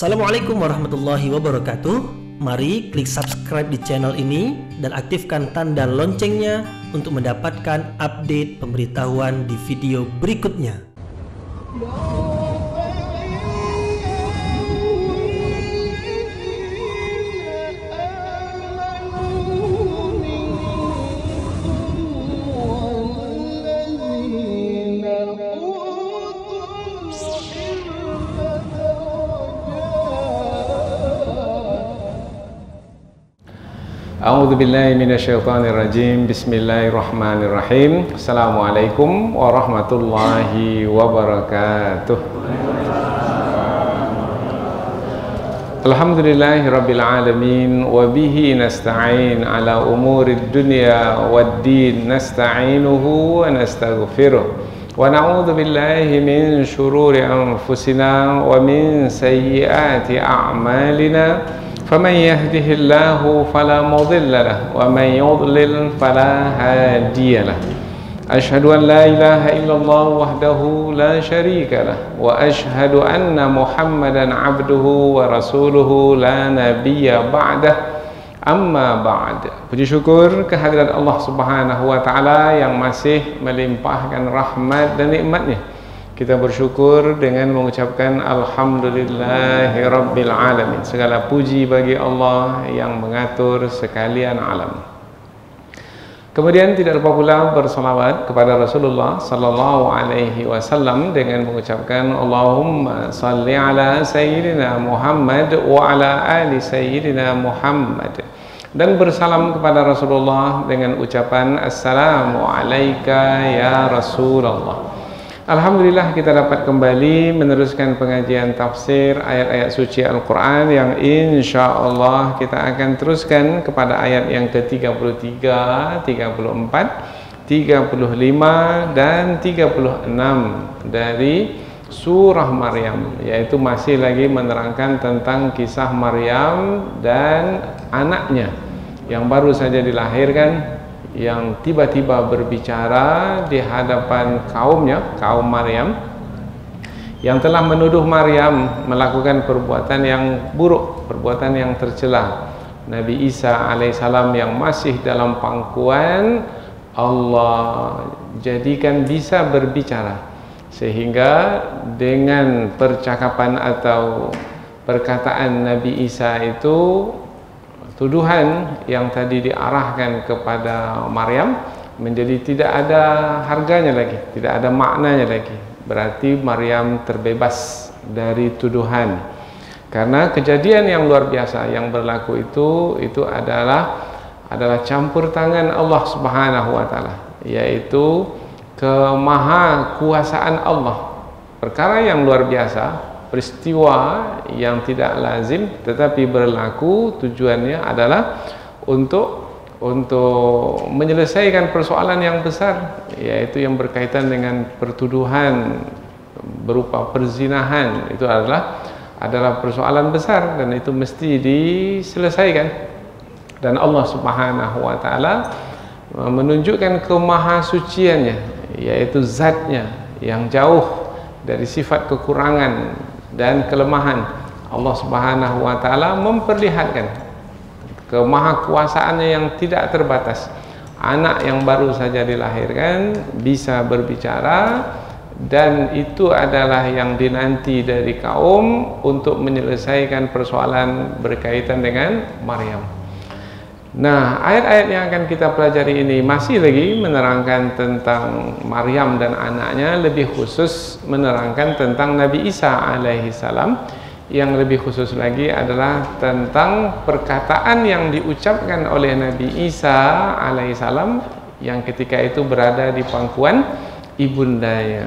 Assalamualaikum warahmatullahi wabarakatuh. Mari klik subscribe di channel ini dan aktifkan tanda loncengnya untuk mendapatkan update pemberitahuan di video berikutnya. A'udzu billahi minasyaitonir rajim. Bismillahirrahmanirrahim. Assalamualaikum warahmatullahi wabarakatuh. Alhamdulillahirabbil alamin wa bihi nasta'in ala umurid dunya waddin nasta'inuhu wa nastaghfiruh wa na'udzu billahi min shururi anfusina wa min sayyiati a'malina. فمن يهده الله فلا مضل له ومن يضلل فلا هادي له أشهد أن لا إله إلا الله وحده لا شريك له وأشهد أن محمدا عبده ورسوله لا نبي بعده أما بعد. Puji syukur kehadirat Allah Subhanahu wa taala yang masih melimpahkan rahmat dan nikmatnya. Kita bersyukur dengan mengucapkan Alhamdulillahirabbil alamin. Segala puji bagi Allah yang mengatur sekalian alam. Kemudian tidak lupa pula bersalawat kepada Rasulullah sallallahu alaihi wasallam dengan mengucapkan Allahumma salli ala sayyidina Muhammad wa ala ali sayyidina Muhammad. Dan bersalam kepada Rasulullah dengan ucapan Assalamu alayka ya Rasulullah. Alhamdulillah kita dapat kembali meneruskan pengajian tafsir ayat-ayat suci Al-Quran yang insya Allah kita akan teruskan kepada ayat yang ke-33, 34, 35 dan 36 dari surah Maryam, yaitu masih lagi menerangkan tentang kisah Maryam dan anaknya yang baru saja dilahirkan, yang tiba-tiba berbicara di hadapan kaumnya, kaum Maryam, yang telah menuduh Maryam melakukan perbuatan yang buruk, perbuatan yang tercela. Nabi Isa alaihissalam yang masih dalam pangkuan Allah jadikan bisa berbicara, sehingga dengan percakapan atau perkataan Nabi Isa itu, tuduhan yang tadi diarahkan kepada Maryam menjadi tidak ada harganya lagi, tidak ada maknanya lagi. Berarti Maryam terbebas dari tuduhan. Karena kejadian yang luar biasa yang berlaku itu adalah campur tangan Allah Subhanahu wa taala, yaitu kemahakuasaan Allah. Perkara yang luar biasa, peristiwa yang tidak lazim tetapi berlaku, tujuannya adalah untuk menyelesaikan persoalan yang besar, yaitu yang berkaitan dengan pertuduhan berupa perzinahan. Itu adalah persoalan besar dan itu mesti diselesaikan. Dan Allah Subhanahu wa taala menunjukkan kemahasuciannya, yaitu zatnya yang jauh dari sifat kekurangan dan kelemahan. Allah Subhanahu wa taala memperlihatkan kemahakuasaannya yang tidak terbatas. Anak yang baru saja dilahirkan bisa berbicara, dan itu adalah yang dinanti dari kaum untuk menyelesaikan persoalan berkaitan dengan Maryam. Nah, ayat-ayat yang akan kita pelajari ini masih lagi menerangkan tentang Maryam dan anaknya, lebih khusus menerangkan tentang Nabi Isa alaihissalam. Yang lebih khusus lagi adalah tentang perkataan yang diucapkan oleh Nabi Isa alaihissalam yang ketika itu berada di pangkuan ibundanya.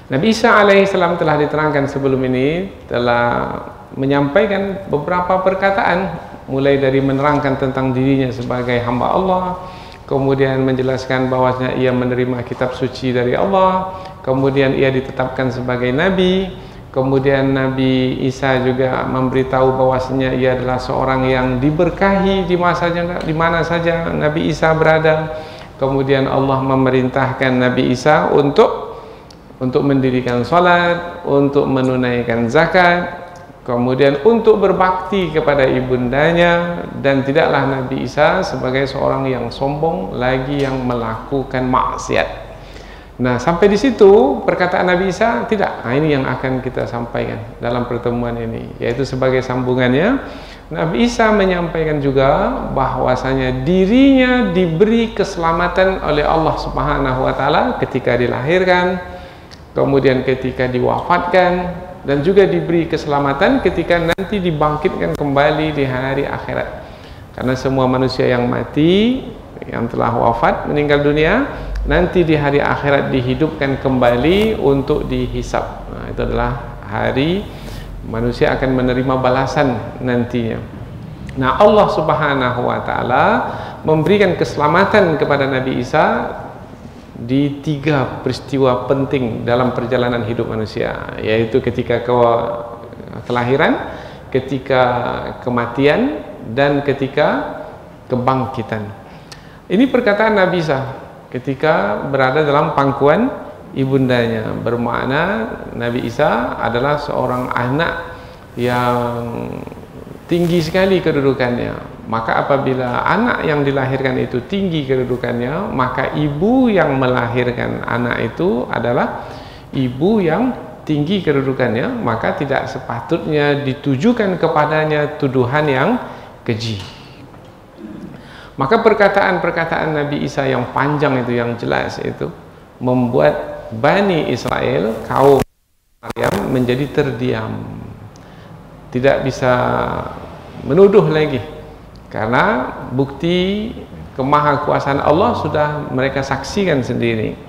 Nabi Isa alaihissalam telah diterangkan sebelum ini, telah menyampaikan beberapa perkataan, mulai dari menerangkan tentang dirinya sebagai hamba Allah, kemudian menjelaskan bahwasanya ia menerima kitab suci dari Allah, kemudian ia ditetapkan sebagai nabi, kemudian Nabi Isa juga memberitahu bahwasanya ia adalah seorang yang diberkahi di mana saja Nabi Isa berada. Kemudian Allah memerintahkan Nabi Isa untuk mendirikan salat, untuk menunaikan zakat, kemudian untuk berbakti kepada ibundanya, dan tidaklah Nabi Isa sebagai seorang yang sombong lagi yang melakukan maksiat. Nah, sampai di situ perkataan Nabi Isa tidak. Nah, ini yang akan kita sampaikan dalam pertemuan ini, yaitu sebagai sambungannya. Nabi Isa menyampaikan juga bahwasanya dirinya diberi keselamatan oleh Allah Subhanahu wa taala ketika dilahirkan, kemudian ketika diwafatkan, dan juga diberi keselamatan ketika nanti dibangkitkan kembali di hari akhirat. Karena semua manusia yang mati, yang telah wafat, meninggal dunia, nanti di hari akhirat dihidupkan kembali untuk dihisab. Nah, itu adalah hari manusia akan menerima balasan nantinya. Nah, Allah Subhanahu wa taala memberikan keselamatan kepada Nabi Isa di 3 peristiwa penting dalam perjalanan hidup manusia, yaitu ketika kelahiran, ketika kematian, dan ketika kebangkitan. Ini perkataan Nabi Isa ketika berada dalam pangkuan ibundanya, bermakna Nabi Isa adalah seorang anak yang tinggi sekali kedudukannya. Maka apabila anak yang dilahirkan itu tinggi kedudukannya, maka ibu yang melahirkan anak itu adalah ibu yang tinggi kedudukannya, maka tidak sepatutnya ditujukan kepadanya tuduhan yang keji. Maka perkataan-perkataan Nabi Isa yang panjang itu, yang jelas itu, membuat Bani Israel, kaum Maryam, menjadi terdiam, tidak bisa menuduh lagi, karena bukti kemahakuasaan Allah sudah mereka saksikan sendiri.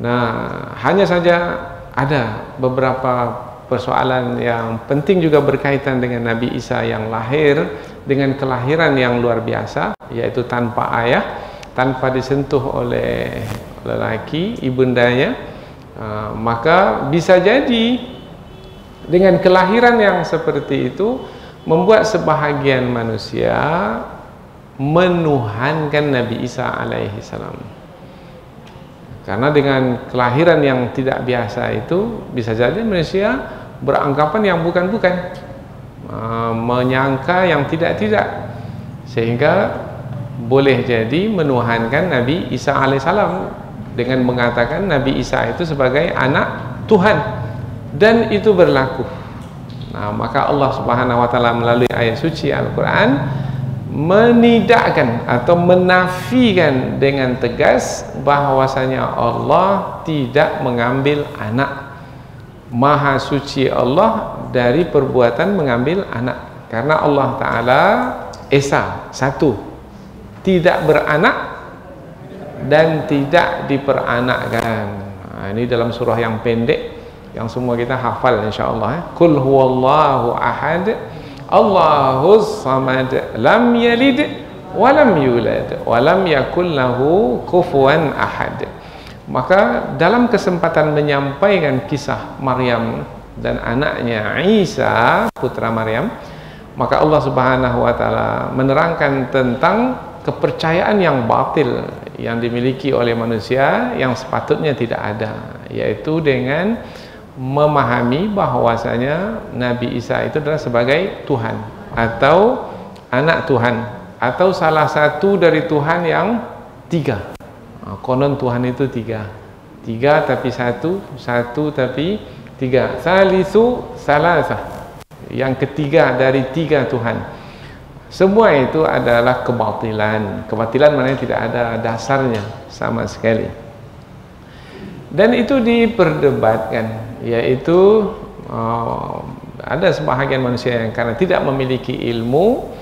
Nah, hanya saja ada beberapa persoalan yang penting juga berkaitan dengan Nabi Isa yang lahir dengan kelahiran yang luar biasa, yaitu tanpa ayah, tanpa disentuh oleh lelaki, ibundanya. Maka bisa jadi dengan kelahiran yang seperti itu membuat sebahagian manusia menuhankan Nabi Isa alaihi salam. Karena dengan kelahiran yang tidak biasa itu bisa jadi manusia beranggapan yang bukan-bukan, menyangka yang tidak-tidak, sehingga boleh jadi menuhankan Nabi Isa alaihissalam dengan mengatakan Nabi Isa itu sebagai anak Tuhan, dan itu berlaku. Nah, maka Allah Subhanahu wa taala melalui ayat suci Al-Qur'an menidakkan atau menafikan dengan tegas bahwasanya Allah tidak mengambil anak. Maha suci Allah dari perbuatan mengambil anak, karena Allah Ta'ala Esa, satu, tidak beranak dan tidak diperanakkan. Nah, ini dalam surah yang pendek yang semua kita hafal insyaallah. Qul huwallahu ahad, Allahus samad, lam yalid wa lam yulad wa lam yakul lahu kufuwan ahad. Maka dalam kesempatan menyampaikan kisah Maryam dan anaknya Isa putra Maryam, maka Allah Subhanahu wa taala menerangkan tentang kepercayaan yang batil yang dimiliki oleh manusia yang sepatutnya tidak ada, yaitu dengan memahami bahwasanya Nabi Isa itu adalah sebagai Tuhan atau anak Tuhan atau salah satu dari Tuhan yang 3. Konon Tuhan itu 3 tapi satu tapi 3, salisu salasah, yang ketiga dari 3 Tuhan. Semua itu adalah kebatilan maknanya tidak ada dasarnya sama sekali, dan itu diperdebatkan, yaitu ada sebahagian manusia yang karena tidak memiliki ilmu,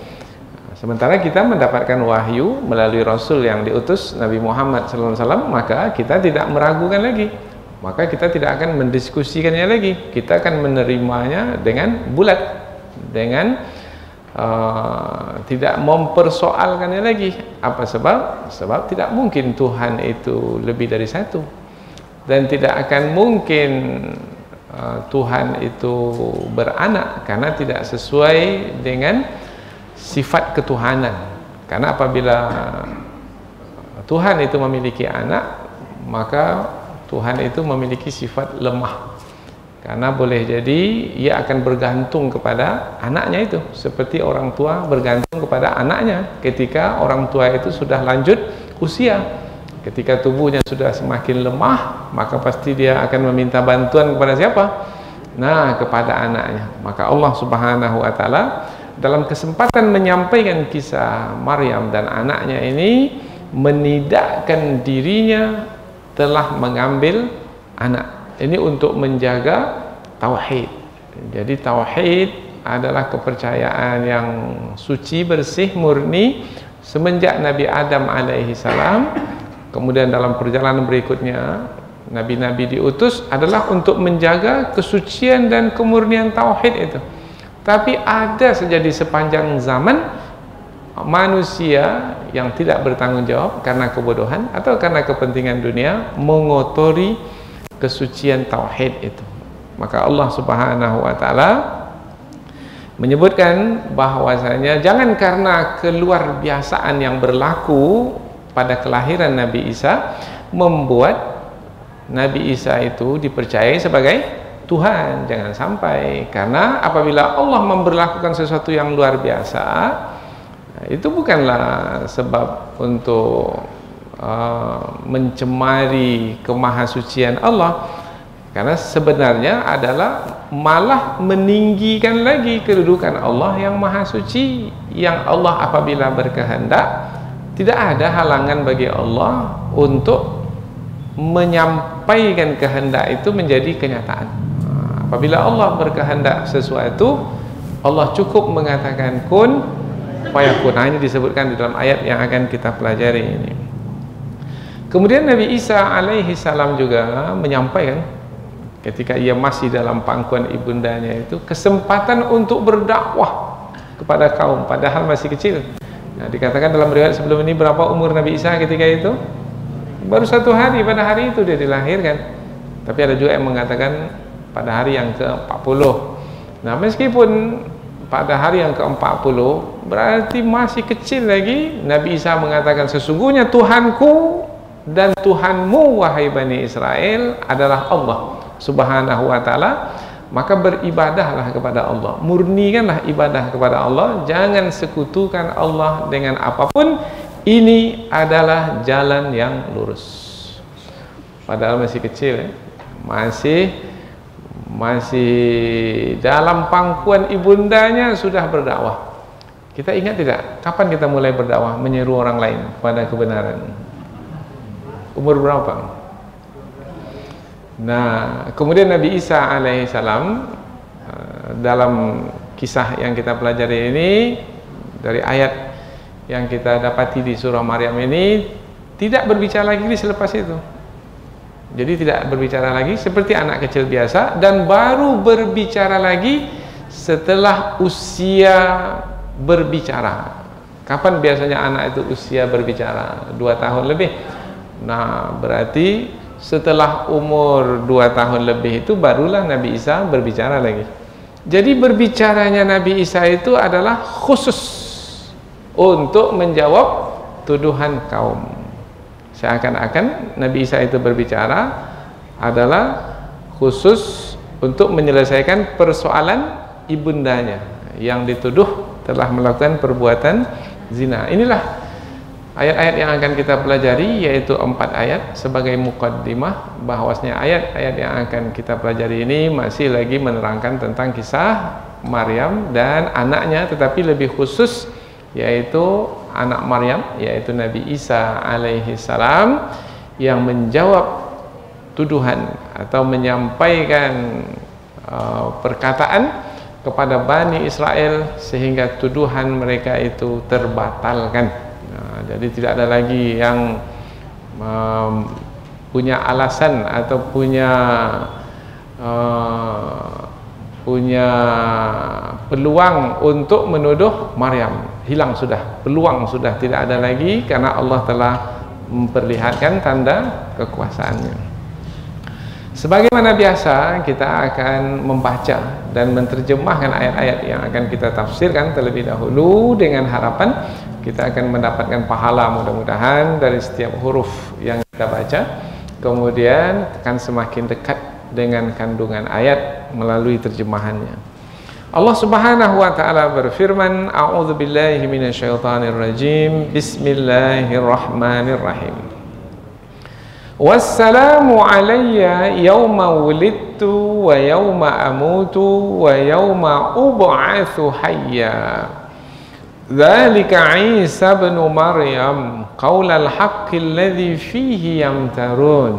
sementara kita mendapatkan wahyu melalui Rasul yang diutus Nabi Muhammad SAW, maka kita tidak meragukan lagi, maka kita tidak akan mendiskusikannya lagi, kita akan menerimanya dengan bulat, dengan tidak mempersoalkannya lagi. Apa sebab? Sebab tidak mungkin Tuhan itu lebih dari satu, dan tidak akan mungkin Tuhan itu beranak, karena tidak sesuai dengan sifat ketuhanan. Karena apabila Tuhan itu memiliki anak, maka Tuhan itu memiliki sifat lemah. karena boleh jadi ia akan bergantung kepada anaknya itu, seperti orang tua bergantung kepada anaknya ketika orang tua itu sudah lanjut usia. Ketika tubuhnya sudah semakin lemah, maka pasti dia akan meminta bantuan kepada siapa? Nah, kepada anaknya. Maka Allah Subhanahu wa taala dalam kesempatan menyampaikan kisah Maryam dan anaknya ini, menidakkan dirinya telah mengambil anak. Ini untuk menjaga tauhid. Jadi tauhid adalah kepercayaan yang suci, bersih, murni semenjak Nabi Adam alaihi salam. Kemudian dalam perjalanan berikutnya nabi-nabi diutus adalah untuk menjaga kesucian dan kemurnian tauhid itu. Tapi ada saja di sepanjang zaman manusia yang tidak bertanggung jawab karena kebodohan atau karena kepentingan dunia mengotori kesucian tauhid itu. Maka Allah Subhanahu wa taala menyebutkan bahwasanya jangan karena keluar biasaan yang berlaku pada kelahiran Nabi Isa membuat Nabi Isa itu dipercayai sebagai Tuhan. Jangan sampai, karena apabila Allah memberlakukan sesuatu yang luar biasa, itu bukanlah sebab untuk mencemari kemahasucian Allah, karena sebenarnya adalah malah meninggikan lagi kedudukan Allah yang maha suci, yang Allah apabila berkehendak tidak ada halangan bagi Allah untuk menyampaikan kehendak itu menjadi kenyataan. Apabila Allah berkehendak sesuatu, Allah cukup mengatakan kun fayakun. Ini disebutkan di dalam ayat yang akan kita pelajari ini. Kemudian Nabi Isa alaihi salam juga menyampaikan ketika ia masih dalam pangkuan ibundanya itu kesempatan untuk berdakwah kepada kaum padahal masih kecil. Nah, dikatakan dalam riwayat sebelum ini berapa umur Nabi Isa ketika itu? Baru 1 hari, pada hari itu dia dilahirkan. Tapi ada juga yang mengatakan pada hari yang ke-40. Nah, meskipun pada hari yang ke-40 berarti masih kecil lagi, Nabi Isa mengatakan sesungguhnya Tuhanku dan Tuhanmu wahai Bani Israel adalah Allah Subhanahu wa ta'ala. Maka beribadahlah kepada Allah, murnikanlah ibadah kepada Allah, jangan sekutukan Allah dengan apapun. Ini adalah jalan yang lurus. Padahal masih kecil, masih dalam pangkuan ibundanya sudah berdakwah. Kita ingat tidak, kapan kita mulai berdakwah, menyeru orang lain pada kebenaran? Umur berapa? Nah, kemudian Nabi Isa alaihissalam dalam kisah yang kita pelajari ini, dari ayat yang kita dapati di surah Maryam ini, tidak berbicara lagi selepas itu. Jadi tidak berbicara lagi seperti anak kecil biasa, dan baru berbicara lagi setelah usia berbicara. Kapan biasanya anak itu usia berbicara? 2 tahun lebih. Nah, berarti setelah umur 2 tahun lebih itu barulah Nabi Isa berbicara lagi. Jadi berbicaranya Nabi Isa itu adalah khusus untuk menjawab tuduhan kaum. Seakan-akan Nabi Isa itu berbicara adalah khusus untuk menyelesaikan persoalan ibundanya yang dituduh telah melakukan perbuatan zina. Inilah ayat-ayat yang akan kita pelajari, yaitu 4 ayat sebagai muqaddimah, bahwasanya ayat-ayat yang akan kita pelajari ini masih lagi menerangkan tentang kisah Maryam dan anaknya, tetapi lebih khusus yaitu anak Maryam, yaitu Nabi Isa alaihi salam, yang menjawab tuduhan atau menyampaikan perkataan kepada Bani Israel sehingga tuduhan mereka itu terbatalkan. Jadi tidak ada lagi yang punya alasan atau punya peluang untuk menuduh Maryam. Hilang sudah, peluang sudah tidak ada lagi, karena Allah telah memperlihatkan tanda kekuasaannya. Sebagaimana biasa, kita akan membaca dan menerjemahkan ayat-ayat yang akan kita tafsirkan terlebih dahulu, dengan harapan kita akan mendapatkan pahala mudah-mudahan dari setiap huruf yang kita baca. Kemudian akan semakin dekat dengan kandungan ayat melalui terjemahannya. Allah Subhanahu wa taala berfirman, a'udzubillahi minasyaitonirrajim, bismillahirrahmanirrahim. Wassalamu alayya yawma wulidtu wa yawma amutu wa yawma ub'atsu hayya. Dzalika Isa ibn Maryam qaulal haqqi alladzi fihi yamtarun.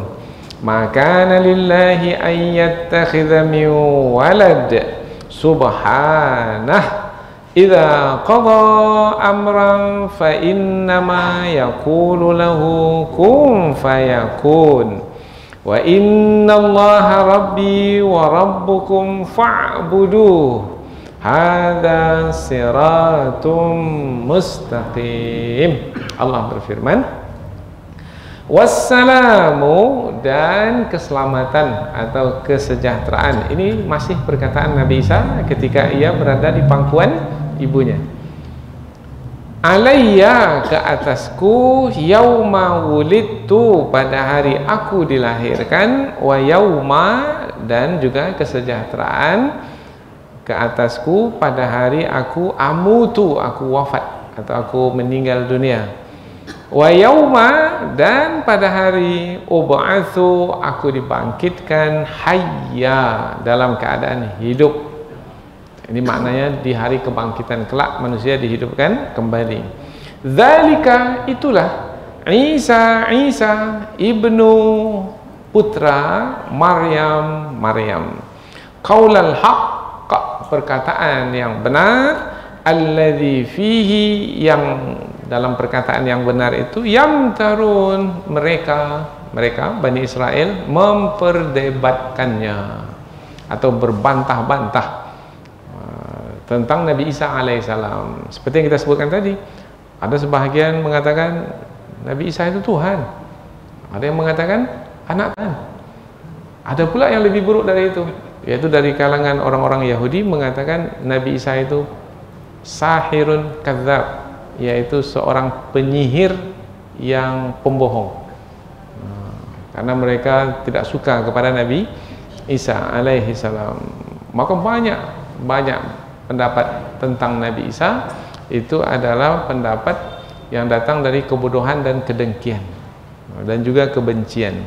Ma kana lillahi an yattakhidha min walad subhanah. Idza qada amran fa innama yaqulu lahu kun fayakun. Wa innallaha rabbi wa rabbukum fa'buduh. Hadza siratum mustaqim. Allah berfirman, wassalamu, dan keselamatan atau kesejahteraan. Ini masih perkataan Nabi Isa ketika ia berada di pangkuan ibunya. Alayya, ke atasku, yauma wulidtu, pada hari aku dilahirkan, wa yauma, dan juga kesejahteraan ke atasku pada hari aku amutu, aku wafat atau aku meninggal dunia. Wa yauma, dan pada hari ub'atsu, aku dibangkitkan hayya, dalam keadaan hidup. Ini maknanya di hari kebangkitan kelak manusia dihidupkan kembali. Dzalika, itulah Isa ibnu putra Maryam. Qaulal haqq, perkataan yang benar, alladzi fihi, yang dalam perkataan yang benar itu, yamtarun, mereka Bani Israel memperdebatkannya atau berbantah-bantah tentang Nabi Isa alaihissalam. Seperti yang kita sebutkan tadi, ada sebahagian mengatakan Nabi Isa itu Tuhan, ada yang mengatakan anak Tuhan, ada pula yang lebih buruk dari itu, yaitu dari kalangan orang-orang Yahudi mengatakan Nabi Isa itu sahirun kadzab, yaitu seorang penyihir yang pembohong, karena mereka tidak suka kepada Nabi Isa alaihissalam. Maka banyak pendapat tentang Nabi Isa itu adalah pendapat yang datang dari kebodohan dan kedengkian dan juga kebencian.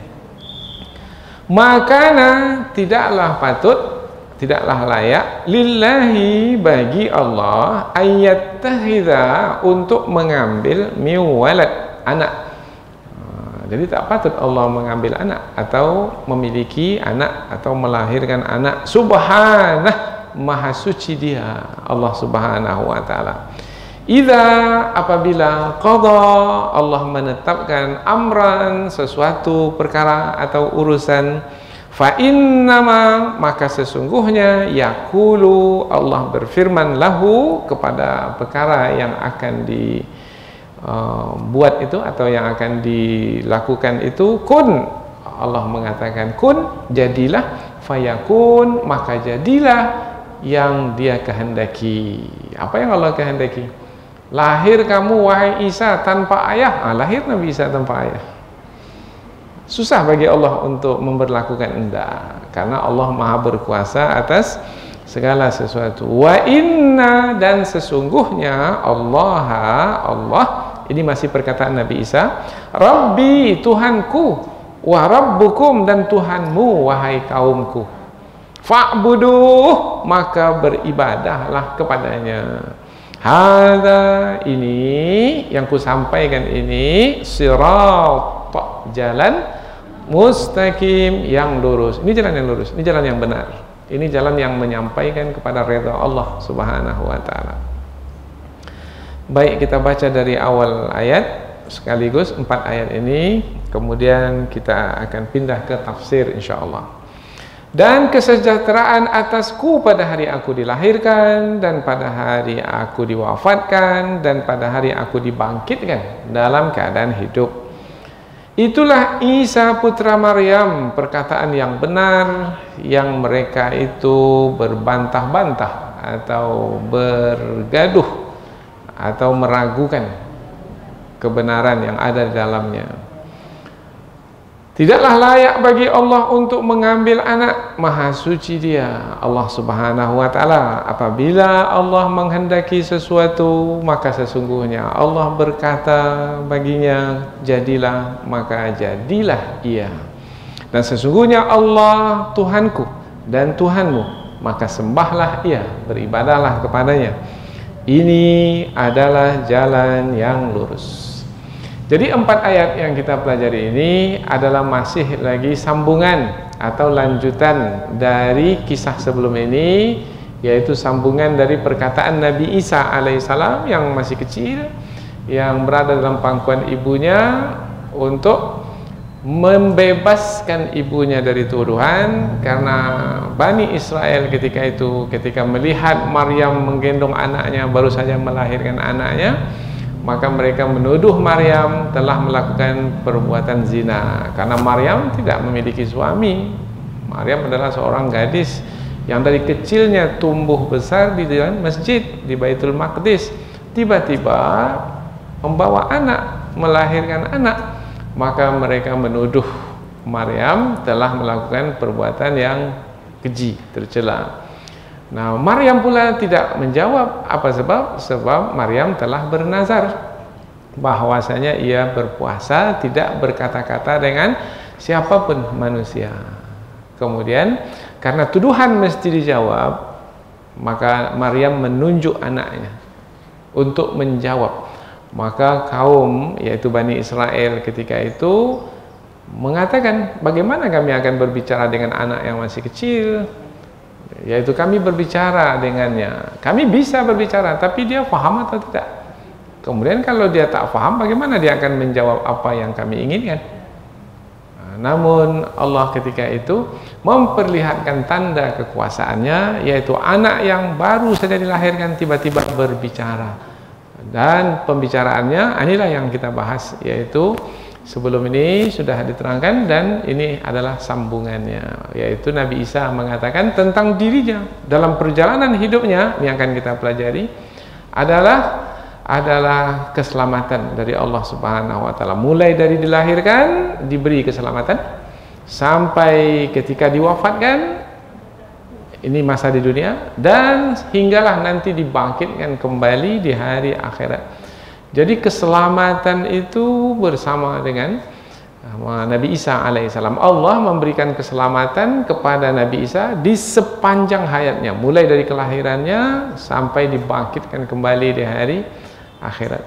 Makana, tidaklah patut, tidaklah layak, lillahi, bagi Allah, ayyattakhidha, untuk mengambil miwalad, anak. Jadi tak patut Allah mengambil anak atau memiliki anak atau melahirkan anak. Subhanah, maha suci dia, Allah Subhanahu wa taala. Idza, apabila, qada, Allah menetapkan, amran, sesuatu perkara atau urusan, fa innama, maka sesungguhnya, yaqulu, Allah berfirman, lahu, kepada perkara yang akan dibuat itu atau yang akan dilakukan itu, kun, Allah mengatakan kun, jadilah, fayakun, maka jadilah yang dia kehendaki. Apa yang Allah kehendaki? Lahir kamu wahai Isa tanpa ayah. Lahir Nabi Isa tanpa ayah. Susah bagi Allah untuk memberlakukan enggak, karena Allah maha berkuasa atas segala sesuatu. Wa inna, dan sesungguhnya Allah, ini masih perkataan Nabi Isa, Rabbi, Tuhanku, wa rabbukum, dan Tuhanmu wahai kaumku, fa'buduh, maka beribadahlah kepadanya. Hadza, ini yang kusampaikan ini, sirat, jalan mustaqim, yang lurus. Ini jalan yang lurus, ini jalan yang benar, ini jalan yang menyampaikan kepada redha Allah Subhanahu wa taala. Baik, kita baca dari awal ayat sekaligus 4 ayat ini, kemudian kita akan pindah ke tafsir insyaallah. Dan kesejahteraan atasku pada hari aku dilahirkan, dan pada hari aku diwafatkan, dan pada hari aku dibangkitkan dalam keadaan hidup. Itulah Isa putra Maryam, perkataan yang benar yang mereka itu berbantah-bantah atau bergaduh atau meragukan kebenaran yang ada di dalamnya. Tidaklah layak bagi Allah untuk mengambil anak, maha suci Dia, Allah Subhanahu wa taala. Apabila Allah menghendaki sesuatu, maka sesungguhnya Allah berkata baginya, jadilah, maka jadilah ia. Dan sesungguhnya Allah Tuhanku dan Tuhanmu, maka sembahlah Ia, beribadahlah kepadanya. Ini adalah jalan yang lurus. Jadi 4 ayat yang kita pelajari ini adalah masih lagi sambungan atau lanjutan dari kisah sebelum ini, yaitu sambungan dari perkataan Nabi Isa alaihissalam yang masih kecil, yang berada dalam pangkuan ibunya untuk membebaskan ibunya dari tuduhan, karena Bani Israel ketika melihat Maryam menggendong anaknya, baru saja melahirkan anaknya, maka mereka menuduh Maryam telah melakukan perbuatan zina, karena Maryam tidak memiliki suami. Maryam adalah seorang gadis yang dari kecilnya tumbuh besar di dalam masjid di Baitul Maqdis, tiba-tiba membawa anak, melahirkan anak, maka mereka menuduh Maryam telah melakukan perbuatan yang keji, tercela. Nah, Maryam pula tidak menjawab. Apa sebab? Sebab Maryam telah bernazar bahwasanya ia berpuasa, tidak berkata-kata dengan siapapun manusia. Kemudian karena tuduhan mesti dijawab, maka Maryam menunjuk anaknya untuk menjawab. Maka kaum, yaitu Bani Israel ketika itu mengatakan, bagaimana kami akan berbicara dengan anak yang masih kecil? Yaitu kami berbicara dengannya, kami bisa berbicara, tapi dia paham atau tidak? Kemudian kalau dia tak paham, bagaimana dia akan menjawab apa yang kami inginkan? Namun Allah ketika itu memperlihatkan tanda kekuasaannya, yaitu anak yang baru saja dilahirkan tiba-tiba berbicara. Dan pembicaraannya inilah yang kita bahas, yaitu sebelum ini sudah diterangkan, dan ini adalah sambungannya, yaitu Nabi Isa mengatakan tentang dirinya dalam perjalanan hidupnya. Yang akan kita pelajari adalah keselamatan dari Allah Subhanahu wa taala, mulai dari dilahirkan diberi keselamatan sampai ketika diwafatkan, ini masa di dunia, dan hinggalah nanti dibangkitkan kembali di hari akhirat. Jadi keselamatan itu bersama dengan Nabi Isa alaihissalam. Allah memberikan keselamatan kepada Nabi Isa di sepanjang hayatnya, mulai dari kelahirannya sampai dibangkitkan kembali di hari akhirat.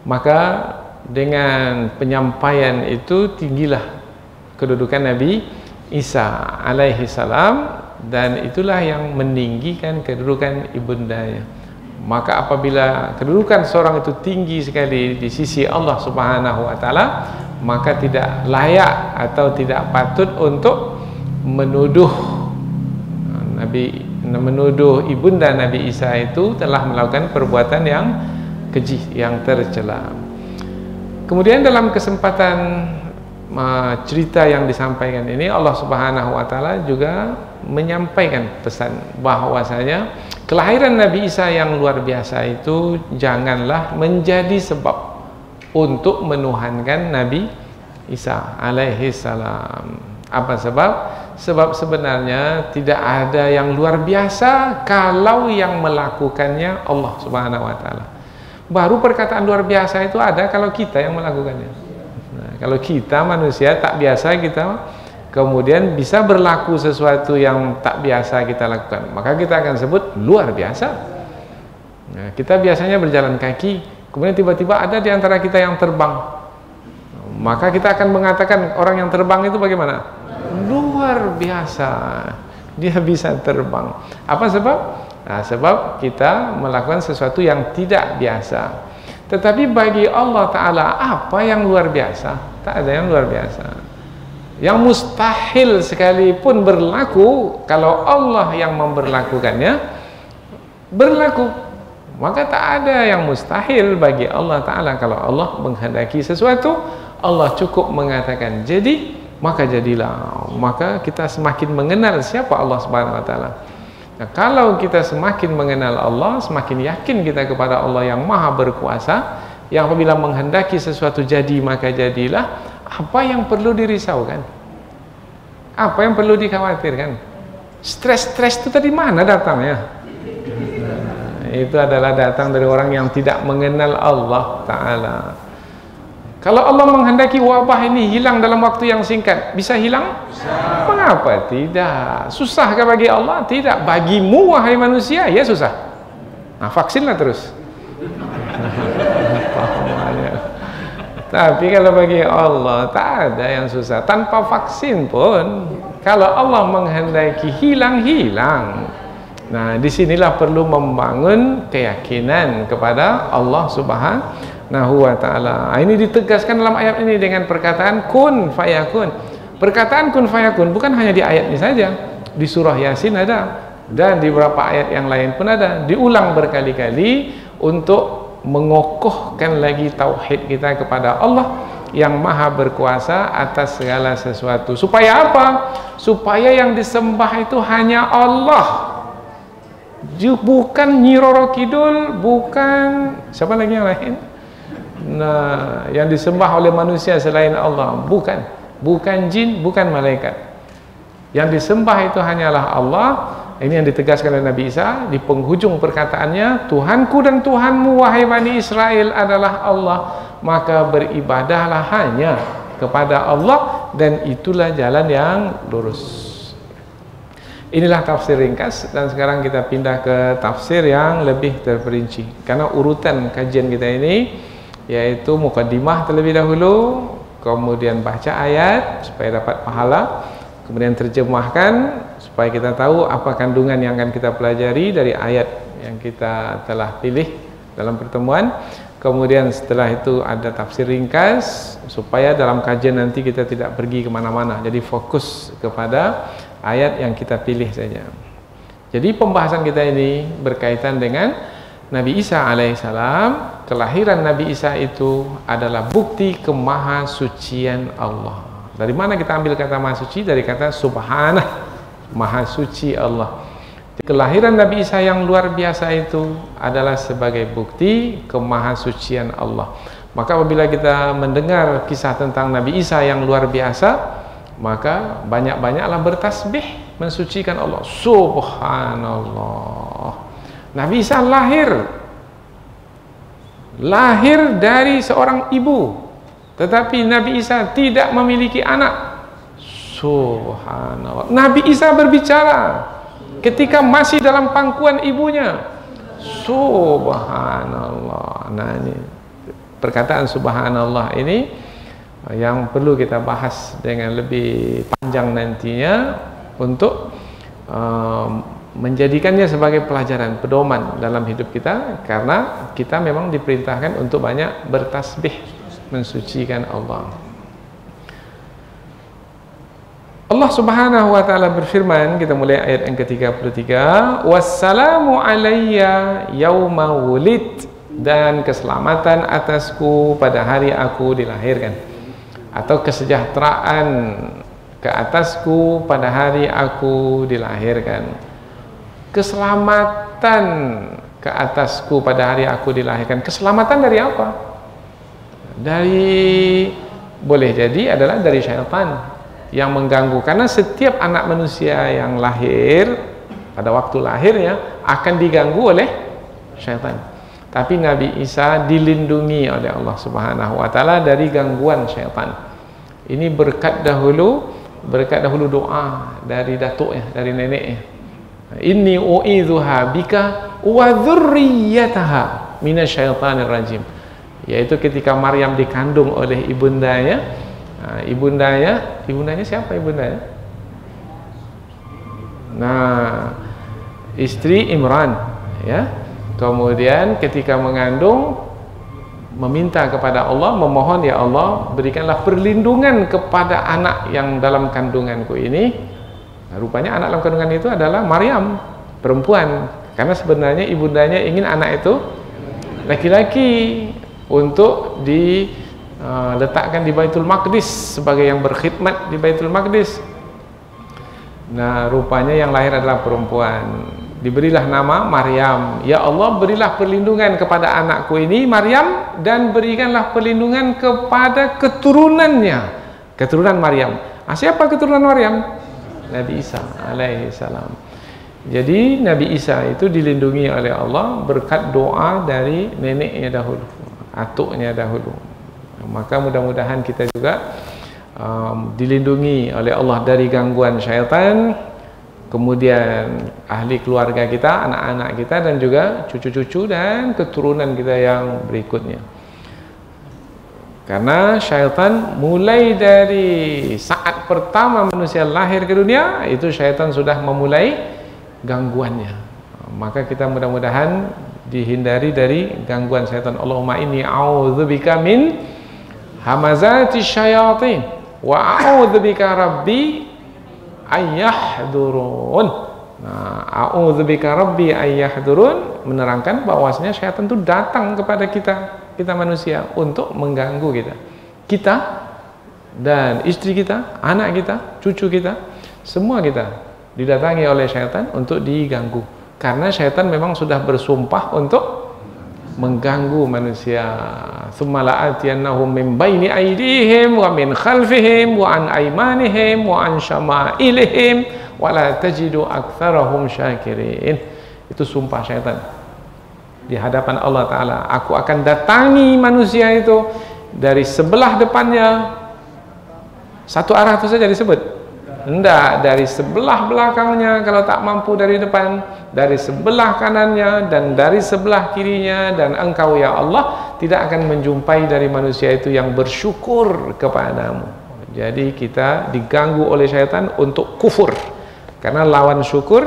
Maka dengan penyampaian itu tinggilah kedudukan Nabi Isa alaihissalam, dan itulah yang meninggikan kedudukan ibundanya. Maka apabila kedudukan seorang itu tinggi sekali di sisi Allah Subhanahu wa taala, maka tidak layak atau tidak patut untuk menuduh ibunda Nabi Isa itu telah melakukan perbuatan yang keji, yang tercela. Kemudian dalam kesempatan cerita yang disampaikan ini, Allah Subhanahu wa taala juga menyampaikan pesan bahwasanya kelahiran Nabi Isa yang luar biasa itu janganlah menjadi sebab untuk menuhankan Nabi Isa alaihi salam. Apa sebab? Sebab sebenarnya tidak ada yang luar biasa kalau yang melakukannya Allah Subhanahu wa taala. Baru perkataan luar biasa itu ada kalau kita yang melakukannya. Nah, kalau kita manusia tak biasa, kita kemudian bisa berlaku sesuatu yang tak biasa kita lakukan, maka kita akan sebut luar biasa. Nah, kita biasanya berjalan kaki, kemudian tiba-tiba ada di antara kita yang terbang, maka kita akan mengatakan orang yang terbang itu bagaimana? Luar biasa, dia bisa terbang. Apa sebab? Nah, sebab kita melakukan sesuatu yang tidak biasa. Tetapi bagi Allah Ta'ala, apa yang luar biasa? Tak ada yang luar biasa. Yang mustahil sekalipun berlaku, kalau Allah yang memberlakukannya berlaku, maka tak ada yang mustahil bagi Allah Ta'ala. Kalau Allah menghendaki sesuatu, Allah cukup mengatakan jadi, maka jadilah. Maka kita semakin mengenal siapa Allah Subhanahu wa taala. Nah, kalau kita semakin mengenal Allah, semakin yakin kita kepada Allah yang maha berkuasa, yang apabila menghendaki sesuatu jadi, maka jadilah. Apa yang perlu dirisaukan? Apa yang perlu dikhawatirkan? Stres-stres itu tadi mana datangnya? Itu adalah datang dari orang yang tidak mengenal Allah Ta'ala. Kalau Allah menghendaki wabah ini hilang dalam waktu yang singkat, bisa hilang? Bisa. Mengapa tidak? Susahkah bagi Allah? Tidak. Bagimu wahai manusia, ya susah. Nah, vaksinlah terus. Tapi kalau bagi Allah tak ada yang susah. Tanpa vaksin pun, kalau Allah menghendaki hilang, hilang. Nah, disinilah perlu membangun keyakinan kepada Allah Subhanahu wa ta'ala. Ini ditegaskan dalam ayat ini dengan perkataan kun fayakun. Perkataan kun fayakun bukan hanya di ayat ini saja, di surah Yasin ada, dan di beberapa ayat yang lain pun ada. Diulang berkali-kali untuk mengokohkan lagi tauhid kita kepada Allah yang maha berkuasa atas segala sesuatu. Supaya apa? Supaya yang disembah itu hanya Allah, bukan Nyi Roro Kidul, bukan siapa lagi yang lain. Nah, yang disembah oleh manusia selain Allah, bukan jin, bukan malaikat. Yang disembah itu hanyalah Allah. Ini yang ditegaskan oleh Nabi Isa di penghujung perkataannya, Tuhanku dan Tuhanmu wahai Bani Israel adalah Allah, maka beribadahlah hanya kepada Allah, dan itulah jalan yang lurus. Inilah tafsir ringkas, dan sekarang kita pindah ke tafsir yang lebih terperinci, karena urutan kajian kita ini yaitu mukaddimah terlebih dahulu, kemudian baca ayat supaya dapat pahala, kemudian terjemahkan supaya kita tahu apa kandungan yang akan kita pelajari dari ayat yang kita telah pilih dalam pertemuan. Kemudian setelah itu ada tafsir ringkas supaya dalam kajian nanti kita tidak pergi kemana-mana, jadi fokus kepada ayat yang kita pilih saja. Jadi pembahasan kita ini berkaitan dengan Nabi Isa alaihissalam. Kelahiran Nabi Isa itu adalah bukti kemahasucian Allah. Dari mana kita ambil kata maha suci? Dari kata subhanah, maha suci Allah. Kelahiran Nabi Isa yang luar biasa itu adalah sebagai bukti kemahasucian Allah. Maka apabila kita mendengar kisah tentang Nabi Isa yang luar biasa, maka banyak-banyaklah bertasbih mensucikan Allah. Subhanallah. Nabi Isa lahir dari seorang ibu, tetapi Nabi Isa tidak memiliki anak. Subhanallah. Nabi Isa berbicara ketika masih dalam pangkuan ibunya. Subhanallah. Nah, ini perkataan subhanallah ini yang perlu kita bahas dengan lebih panjang nantinya untuk menjadikannya sebagai pelajaran, pedoman dalam hidup kita, karena kita memang diperintahkan untuk banyak bertasbih mensucikan Allah. Allah Subhanahu wa ta'ala berfirman, kita mulai ayat yang ke-33, wassalamu alayya yauma wulid, dan keselamatan atasku pada hari aku dilahirkan, atau kesejahteraan ke atasku pada hari aku dilahirkan. Keselamatan ke atasku pada hari aku dilahirkan. Keselamatan dari apa? Boleh jadi adalah dari syaitan yang mengganggu, karena setiap anak manusia yang lahir pada waktu lahirnya akan diganggu oleh syaitan. Tapi Nabi Isa dilindungi oleh Allah Subhanahu wa ta'ala dari gangguan syaitan. Ini berkat dahulu doa dari datuknya, dari neneknya. Inni u'idzuha bika wa dzurriyyataha minasyaitonir rajim. Yaitu ketika Maryam dikandung oleh ibundanya. Ibundanya siapa ibundanya? Nah, istri Imran, ya. Kemudian ketika mengandung meminta kepada Allah, memohon, ya Allah berikanlah perlindungan kepada anak yang dalam kandunganku ini. Nah, rupanya anak dalam kandungan itu adalah Maryam, perempuan, karena sebenarnya ibundanya ingin anak itu laki-laki untuk diletakkan di Baitul Maqdis sebagai yang berkhidmat di Baitul Maqdis. Nah, rupanya yang lahir adalah perempuan. Diberilah nama Maryam. Ya Allah, berilah perlindungan kepada anakku ini Maryam, dan berikanlah perlindungan kepada keturunannya keturunan Maryam. Siapa keturunan Maryam? Nabi Isa alaihi salam. Jadi Nabi Isa itu dilindungi oleh Allah berkat doa dari neneknya dahulu, atuknya dahulu. Maka mudah-mudahan kita juga dilindungi oleh Allah dari gangguan syaitan, kemudian ahli keluarga kita, anak-anak kita, dan juga cucu-cucu dan keturunan kita yang berikutnya. Karena syaitan mulai dari saat pertama manusia lahir ke dunia, itu syaitan sudah memulai gangguannya. Maka kita mudah-mudahan dihindari dari gangguan syaitan. Allahumma inni a'udzubika min hamazati syayatin wa a'udzubika rabbi ayyahdurun. A'udzubika rabbi ayyahdurun menerangkan bahwasanya syaitan itu datang kepada kita manusia untuk mengganggu kita dan istri kita, anak kita, cucu kita, semua kita didatangi oleh syaitan untuk diganggu. Karena syaitan memang sudah bersumpah untuk mengganggu manusia. Tsumma la'atiyannahum min baini aydihim wa min khalfihim wa an aymanihim wa an syama'ilihim wa la tajidu aktsarahum syakirin. Itu sumpah syaitan di hadapan Allah Ta'ala. Aku akan datangi manusia itu dari sebelah depannya, satu arah itu saja disebut. Tidak, dari sebelah belakangnya kalau tak mampu dari depan, dari sebelah kanannya dan dari sebelah kirinya, dan engkau ya Allah tidak akan menjumpai dari manusia itu yang bersyukur kepadamu. Jadi kita diganggu oleh syaitan untuk kufur, karena lawan syukur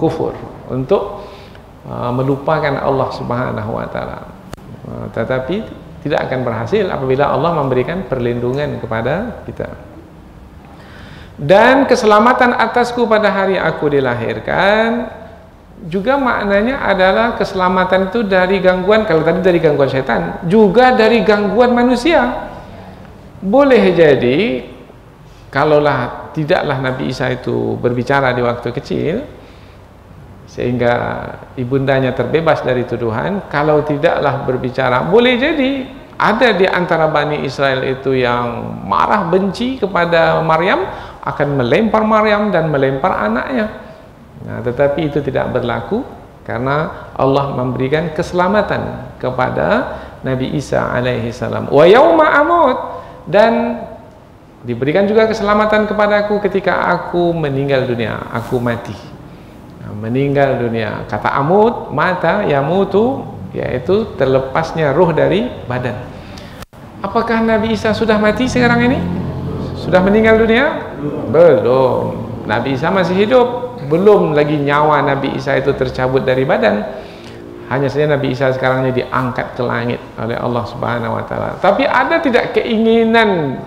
kufur, untuk melupakan Allah Subhanahu wa Ta'ala. Tetapi tidak akan berhasil apabila Allah memberikan perlindungan kepada kita. Dan keselamatan atasku pada hari aku dilahirkan juga maknanya adalah keselamatan itu dari gangguan, kalau tadi dari gangguan setan, juga dari gangguan manusia. Boleh jadi kalaulah tidaklah Nabi Isa itu berbicara di waktu kecil sehingga ibundanya terbebas dari tuduhan, kalau tidaklah berbicara, boleh jadi ada di antara Bani Israel itu yang marah benci kepada Maryam, akan melempar Maryam dan melempar anaknya. Tetapi itu tidak berlaku karena Allah memberikan keselamatan kepada Nabi Isa alaihi salam. Wa yauma amut, dan diberikan juga keselamatan kepadaku ketika aku meninggal dunia, aku mati. Meninggal dunia. Kata amut, mata, yamutu, yaitu terlepasnya ruh dari badan. Apakah Nabi Isa sudah mati sekarang ini? Sudah meninggal dunia? Belum. Nabi Isa masih hidup. Belum lagi nyawa Nabi Isa itu tercabut dari badan. Hanya saja Nabi Isa sekarang ini diangkat ke langit oleh Allah Subhanahu wa Ta'ala. Tapi ada tidak keinginan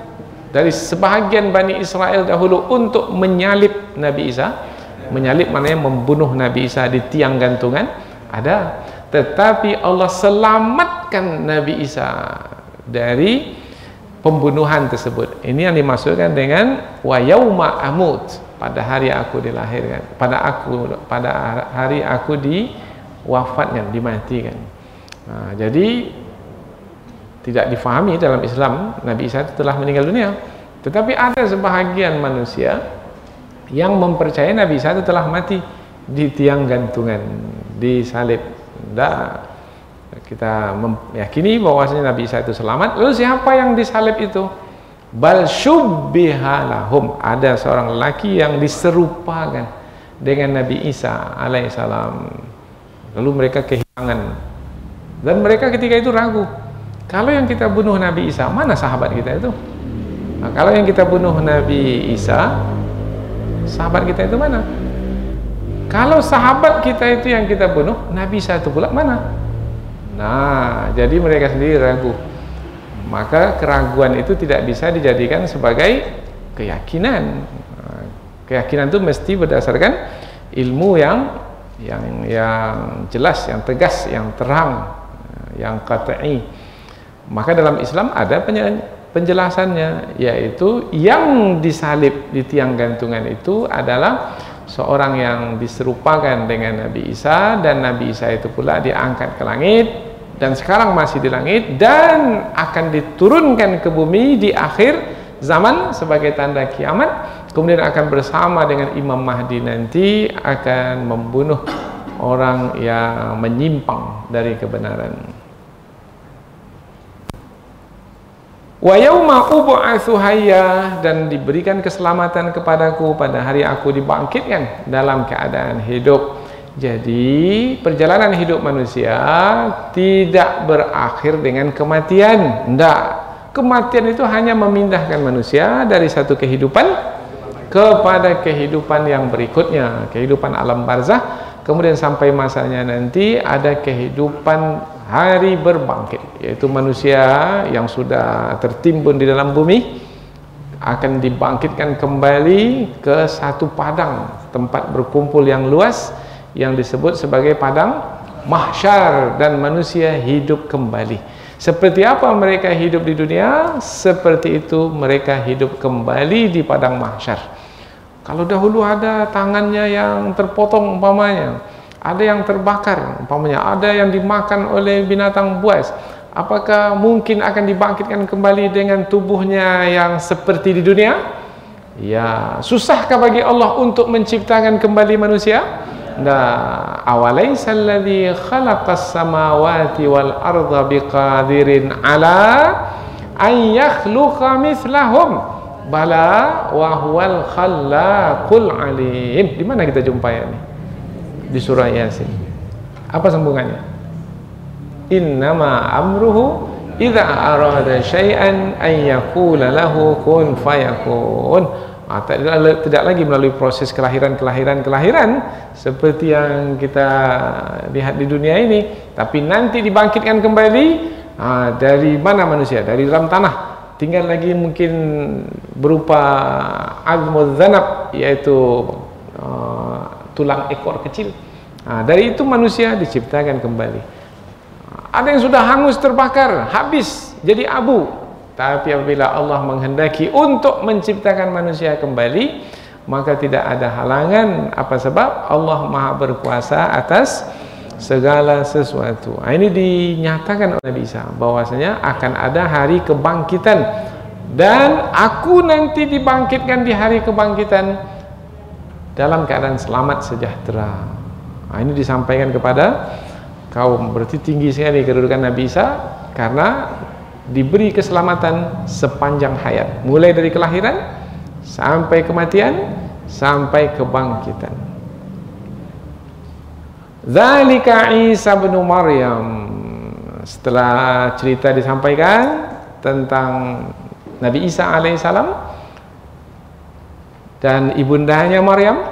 dari sebahagian Bani Israel dahulu untuk menyalib Nabi Isa? Menyalib maknanya membunuh Nabi Isa di tiang gantungan? Ada. Tetapi Allah selamatkan Nabi Isa dari pembunuhan tersebut. Ini yang dimaksudkan dengan wa yauma amut, pada hari aku dilahirkan, pada hari aku diwafatkan, dimatikan. Jadi tidak difahami dalam Islam Nabi Isa itu telah meninggal dunia. Tetapi ada sebahagian manusia yang mempercayai Nabi Isa itu telah mati di tiang gantungan, disalib. Kita meyakini bahwasanya Nabi Isa itu selamat. Lalu siapa yang disalib itu? Bal syubbiha lahum, ada seorang lelaki yang diserupakan dengan Nabi Isa alaihissalam. Lalu mereka kehilangan, dan mereka ketika itu ragu, kalau yang kita bunuh Nabi Isa, mana sahabat kita itu? Kalau yang kita bunuh Nabi Isa, sahabat kita itu mana? Kalau sahabat kita itu yang kita bunuh, Nabi Isa itu pula mana? Jadi mereka sendiri ragu. Maka keraguan itu tidak bisa dijadikan sebagai keyakinan. Keyakinan itu mesti berdasarkan ilmu yang jelas, yang tegas, yang terang, yang qat'i. Maka dalam Islam ada penjelasannya, yaitu yang disalib di tiang gantungan itu adalah seorang yang diserupakan dengan Nabi Isa, dan Nabi Isa itu pula diangkat ke langit dan sekarang masih di langit dan akan diturunkan ke bumi di akhir zaman sebagai tanda kiamat, kemudian akan bersama dengan Imam Mahdi nanti akan membunuh orang yang menyimpang dari kebenaran. Wa yauma ub'atsu hayya, dan diberikan keselamatan kepadaku pada hari aku dibangkitkan dalam keadaan hidup. Jadi perjalanan hidup manusia tidak berakhir dengan kematian. Tidak. Kematian itu hanya memindahkan manusia dari satu kehidupan kepada kehidupan yang berikutnya, kehidupan alam barzah. Kemudian sampai masanya nanti ada kehidupan hari berbangkit, yaitu manusia yang sudah tertimbun di dalam bumi akan dibangkitkan kembali ke satu padang, tempat berkumpul yang luas yang disebut sebagai padang mahsyar, dan manusia hidup kembali. Seperti apa mereka hidup di dunia, seperti itu mereka hidup kembali di padang mahsyar. Kalau dahulu ada tangannya yang terpotong umpamanya, ada yang terbakar umpamanya, ada yang dimakan oleh binatang buas, apakah mungkin akan dibangkitkan kembali dengan tubuhnya yang seperti di dunia? Ya, susahkah bagi Allah untuk menciptakan kembali manusia? Nah, awalaysa alladhi khalaqas samawati wal arda biqadirin ala an yakhluqa mithlahum bala wa huwal khallaqul alim. Di mana kita jumpai ini? Di surah Yasin. Apa sambungannya? Innama amruhu idza arada syai'an an yaqula lahu kun fayakun. Tidak lagi melalui proses kelahiran seperti yang kita lihat di dunia ini, tapi nanti dibangkitkan kembali. Dari mana manusia? Dari dalam tanah. Tinggal lagi mungkin berupa azmuz zanab, yaitu tulang ekor kecil. Dari itu manusia diciptakan kembali. Ada yang sudah hangus, terbakar, habis jadi abu. Tapi apabila Allah menghendaki untuk menciptakan manusia kembali, maka tidak ada halangan. Apa sebab? Allah Maha berkuasa atas segala sesuatu. Ini dinyatakan oleh Nabi Isa bahwasanya akan ada hari kebangkitan, dan aku nanti dibangkitkan di hari kebangkitan dalam keadaan selamat sejahtera. Ini disampaikan kepada kaum. Berarti tinggi sekali kedudukan Nabi Isa karena diberi keselamatan sepanjang hayat, mulai dari kelahiran sampai kematian sampai kebangkitan. Dzalika Isa bin Maryam. Setelah cerita disampaikan tentang Nabi Isa alaihissalam dan ibundanya Maryam,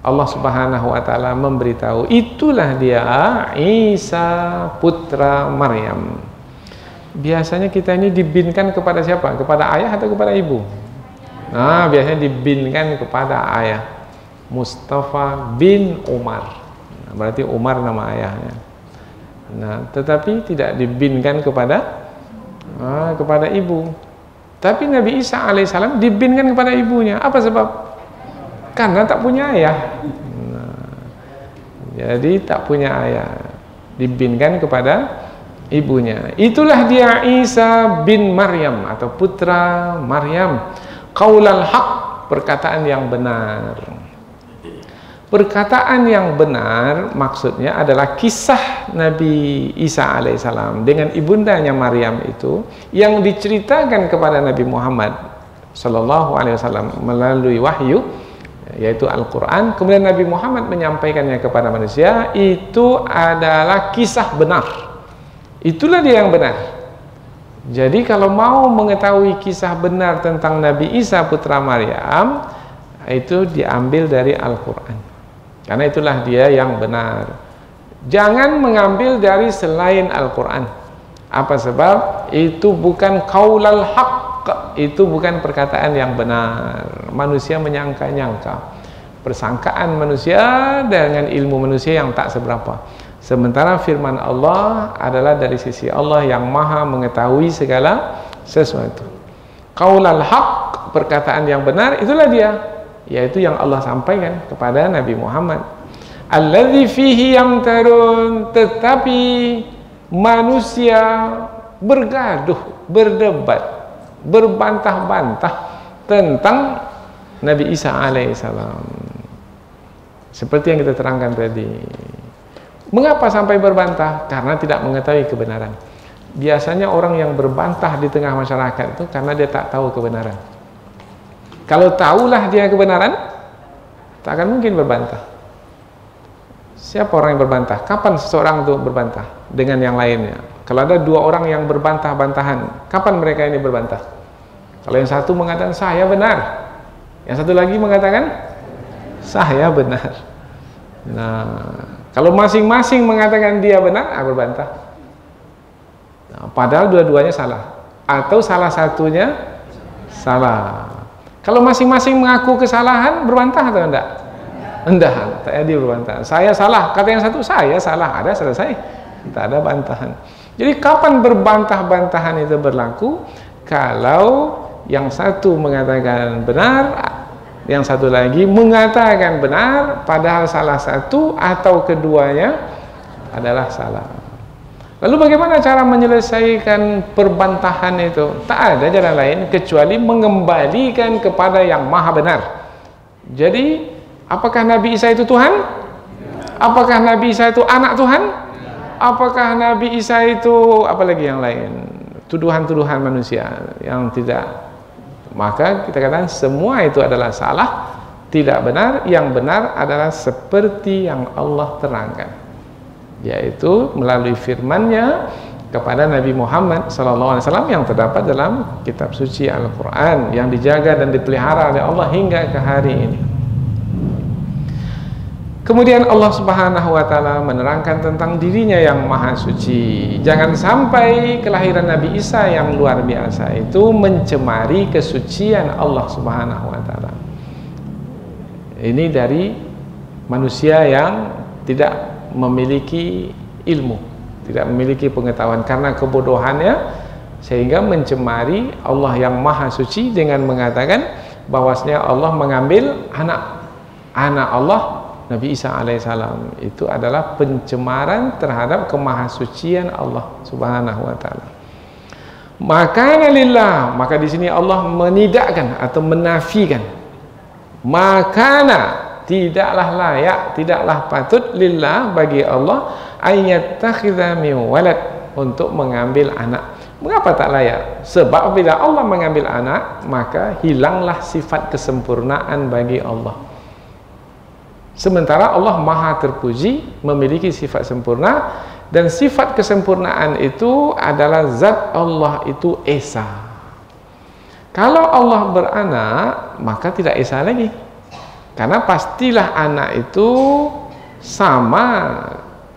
Allah Subhanahu wa taala memberitahu, itulah dia Isa putra Maryam. Biasanya kita ini dibinkan kepada siapa? Kepada ayah atau kepada ibu? Biasanya dibinkan kepada ayah. Mustafa bin Umar. Berarti Umar nama ayahnya. Tetapi tidak dibinkan kepada ibu. Tapi Nabi Isa alaihissalam dibinkan kepada ibunya. Apa sebab? Karena tak punya ayah. Jadi tak punya ayah, dibinkan kepada ibunya. Itulah dia Isa bin Maryam atau putra Maryam. Qaulal haq, perkataan yang benar. Perkataan yang benar maksudnya adalah kisah Nabi Isa alaihissalam dengan ibundanya Maryam itu yang diceritakan kepada Nabi Muhammad sallallahu alaihi wasallam melalui wahyu, yaitu Al-Quran. Kemudian Nabi Muhammad menyampaikannya kepada manusia. Itu adalah kisah benar. Itulah dia yang benar. Jadi kalau mau mengetahui kisah benar tentang Nabi Isa putra Maryam, itu diambil dari Al-Quran, karena itulah dia yang benar. Jangan mengambil dari selain Al-Quran. Apa sebab? Itu bukan qaulal haq, itu bukan perkataan yang benar. Manusia menyangka-nyangka. Persangkaan manusia dengan ilmu manusia yang tak seberapa. Sementara firman Allah adalah dari sisi Allah yang maha mengetahui segala sesuatu. Qaulal haq, perkataan yang benar, itulah dia, yaitu yang Allah sampaikan kepada Nabi Muhammad. Alladzi fihi yamtarun, tetapi manusia bergaduh, berdebat. berbantah-bantah tentang Nabi Isa alaihissalam. Seperti yang kita terangkan tadi. Mengapa sampai berbantah? Karena tidak mengetahui kebenaran. Biasanya orang yang berbantah di tengah masyarakat itu karena dia tak tahu kebenaran. Kalau tahulah dia kebenaran, tak akan mungkin berbantah. Siapa orang yang berbantah? Kapan seseorang itu berbantah dengan yang lainnya? Kalau ada dua orang yang berbantah-bantahan, kapan mereka ini berbantah? Kalau yang satu mengatakan saya benar, yang satu lagi mengatakan saya benar. Nah, kalau masing-masing mengatakan dia benar, berbantah. Nah, padahal dua-duanya salah, atau salah satunya salah. Kalau masing-masing mengaku kesalahan, berbantah atau enggak? Enggak, dia berbantah. Saya salah, kata yang satu, saya salah, ada selesai. Tak ada bantahan. Jadi kapan berbantah-bantahan itu berlaku? Kalau yang satu mengatakan benar, yang satu lagi mengatakan benar, padahal salah satu atau keduanya adalah salah. Lalu bagaimana cara menyelesaikan perbantahan itu? Tak ada jalan lain kecuali mengembalikan kepada yang maha benar. Jadi, apakah Nabi Isa itu Tuhan? Apakah Nabi Isa itu anak Tuhan? Apakah Nabi Isa itu apalagi yang lain? Tuduhan-tuduhan manusia yang tidak. Maka kita katakan semua itu adalah salah, tidak benar. Yang benar adalah seperti yang Allah terangkan, yaitu melalui firman-Nya kepada Nabi Muhammad SAW yang terdapat dalam kitab suci Al-Quran, yang dijaga dan dipelihara oleh Allah hingga ke hari ini. Kemudian Allah Subhanahu wa Ta'ala menerangkan tentang dirinya yang maha suci. Jangan sampai kelahiran Nabi Isa yang luar biasa itu mencemari kesucian Allah Subhanahu wa Ta'ala. Ini dari manusia yang tidak memiliki ilmu, tidak memiliki pengetahuan karena kebodohannya, sehingga mencemari Allah yang maha suci dengan mengatakan bahwasanya Allah mengambil anak Allah Nabi Isa alaihissalam. Itu adalah pencemaran terhadap kemahasucian Allah Subhanahu wa Ta'ala. Maka lillah, maka di sini Allah menidakkan atau menafikan. Makana, tidaklah layak, tidaklah patut lillah bagi Allah ayyattakhidha min walad, untuk mengambil anak. Mengapa tak layak? Sebab bila Allah mengambil anak, maka hilanglah sifat kesempurnaan bagi Allah. Sementara Allah maha terpuji, memiliki sifat sempurna, dan sifat kesempurnaan itu adalah zat Allah itu esa. Kalau Allah beranak, maka tidak esa lagi, karena pastilah anak itu sama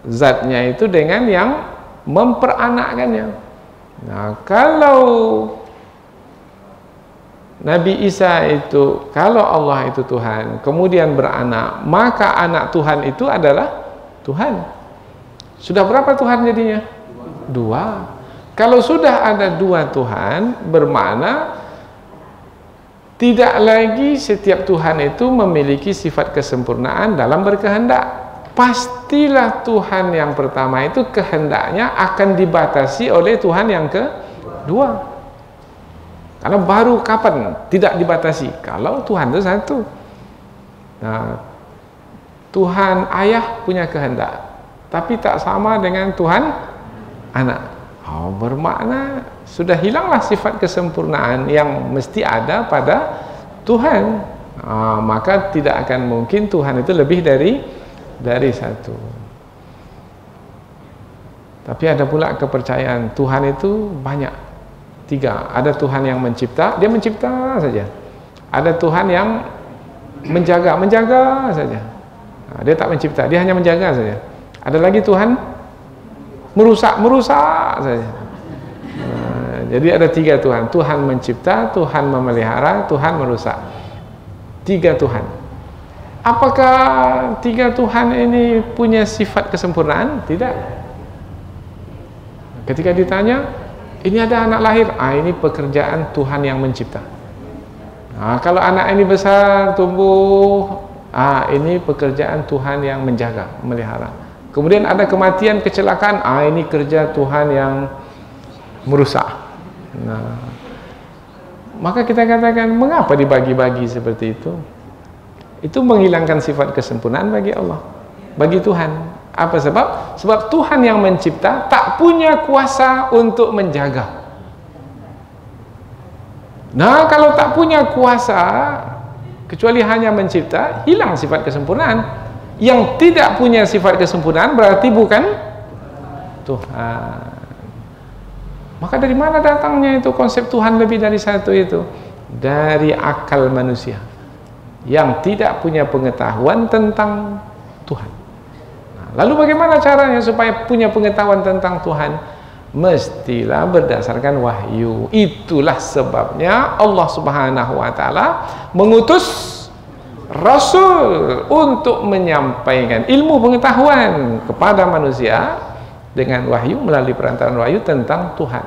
zatnya itu dengan yang memperanakkannya. Nah, kalau Nabi Isa itu, kalau Allah itu Tuhan, kemudian beranak, maka anak Tuhan itu adalah Tuhan. Sudah berapa Tuhan jadinya? Dua. Kalau sudah ada dua Tuhan, bermakna tidak lagi setiap Tuhan itu memiliki sifat kesempurnaan dalam berkehendak. Pastilah Tuhan yang pertama itu kehendaknya akan dibatasi oleh Tuhan yang kedua. Karena baru kapan tidak dibatasi? Kalau Tuhan itu satu. Nah, Tuhan ayah punya kehendak, tapi tak sama dengan Tuhan anak. Bermakna sudah hilanglah sifat kesempurnaan yang mesti ada pada Tuhan. Maka tidak akan mungkin Tuhan itu lebih dari satu. Tapi ada pula kepercayaan Tuhan itu banyak. Tiga, ada Tuhan yang mencipta, dia mencipta saja. Ada Tuhan yang menjaga saja. Dia tak mencipta, dia hanya menjaga saja. Ada lagi Tuhan merusak saja. Jadi ada tiga Tuhan. Tuhan mencipta, Tuhan memelihara, Tuhan merusak. Tiga Tuhan. Apakah tiga Tuhan ini punya sifat kesempurnaan? Tidak. Ketika ditanya, ini ada anak lahir, ini pekerjaan Tuhan yang mencipta. Kalau anak ini besar, tumbuh, ini pekerjaan Tuhan yang menjaga, memelihara. Kemudian ada kematian, kecelakaan, ini kerja Tuhan yang merusak. Nah, Maka kita katakan, mengapa dibagi-bagi seperti itu? Itu menghilangkan sifat kesempurnaan bagi Allah, bagi Tuhan. Apa sebab? Sebab Tuhan yang mencipta tak punya kuasa untuk menjaga. Nah, kalau tak punya kuasa, kecuali hanya mencipta, hilang sifat kesempurnaan. Yang tidak punya sifat kesempurnaan berarti bukan Tuhan. Maka dari mana datangnya itu konsep Tuhan lebih dari satu itu? Dari akal manusia yang tidak punya pengetahuan tentang Tuhan. Nah, lalu bagaimana caranya supaya punya pengetahuan tentang Tuhan? Mestilah berdasarkan wahyu. Itulah sebabnya Allah Subhanahu wa taala mengutus Rasul untuk menyampaikan ilmu pengetahuan kepada manusia dengan wahyu, melalui perantaraan wahyu tentang Tuhan.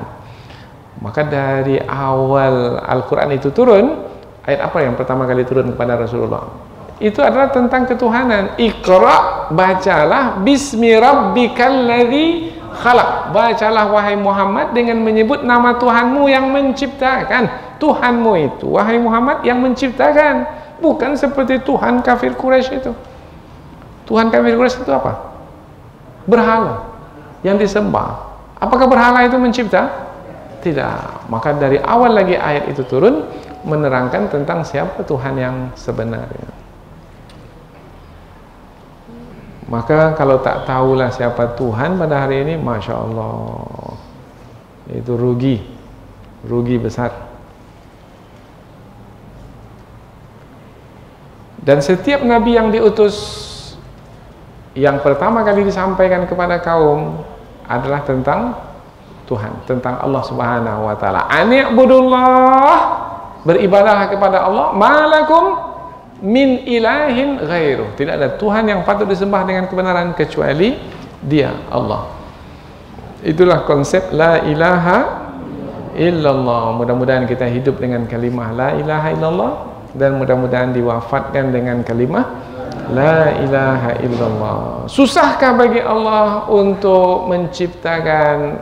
Maka dari awal Al-Quran itu turun, ayat apa yang pertama kali turun kepada Rasulullah? Itu adalah tentang ketuhanan. Iqra, bacalah, bismi rabbikal ladzi khalaq. Bacalah wahai Muhammad dengan menyebut nama Tuhanmu yang menciptakan. Tuhanmu itu, wahai Muhammad, yang menciptakan. Bukan seperti Tuhan kafir Quraisy itu. Tuhan kafir Quraisy itu apa? Berhala yang disembah. Apakah berhala itu mencipta? Tidak. Maka dari awal lagi ayat itu turun menerangkan tentang siapa Tuhan yang sebenarnya. Maka kalau tak tahulah siapa Tuhan pada hari ini, Masya Allah, itu rugi besar. Dan setiap nabi yang diutus, yang pertama kali disampaikan kepada kaum adalah tentang Tuhan, tentang Allah Subhanahu wa taala. Ani'budullah, beribadahlah kepada Allah, malakum min ilahin ghairuh. Tidak ada Tuhan yang patut disembah dengan kebenaran kecuali Dia, Allah. Itulah konsep la ilaha illallah. Mudah-mudahan kita hidup dengan kalimah la ilaha illallah, dan mudah-mudahan diwafatkan dengan kalimah la ilaha illallah. Susahkah bagi Allah untuk menciptakan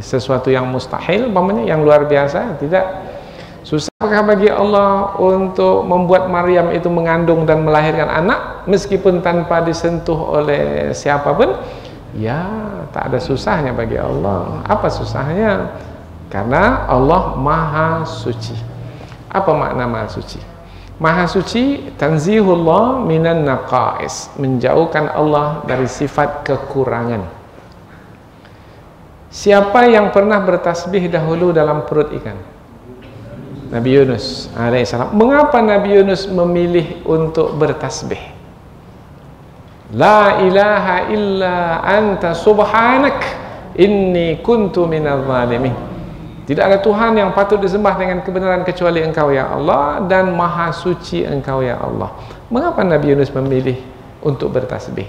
sesuatu yang mustahil, umpamanya yang luar biasa? Tidak. Susahkah bagi Allah untuk membuat Maryam itu mengandung dan melahirkan anak meskipun tanpa disentuh oleh siapapun? Ya, tak ada susahnya bagi Allah. Apa susahnya? Karena Allah Maha Suci. Apa makna Maha Suci? Maha suci, tanzihullah minan naqais, menjauhkan Allah dari sifat kekurangan. Siapa yang pernah bertasbih dahulu dalam perut ikan? Nabi Yunus alaihissalam. Mengapa Nabi Yunus memilih untuk bertasbih? La ilaha illa anta subhanak inni kuntu minadh dhalimin. Tidak ada Tuhan yang patut disembah dengan kebenaran kecuali Engkau ya Allah, dan Maha Suci Engkau ya Allah. Mengapa Nabi Yunus memilih untuk bertasbih?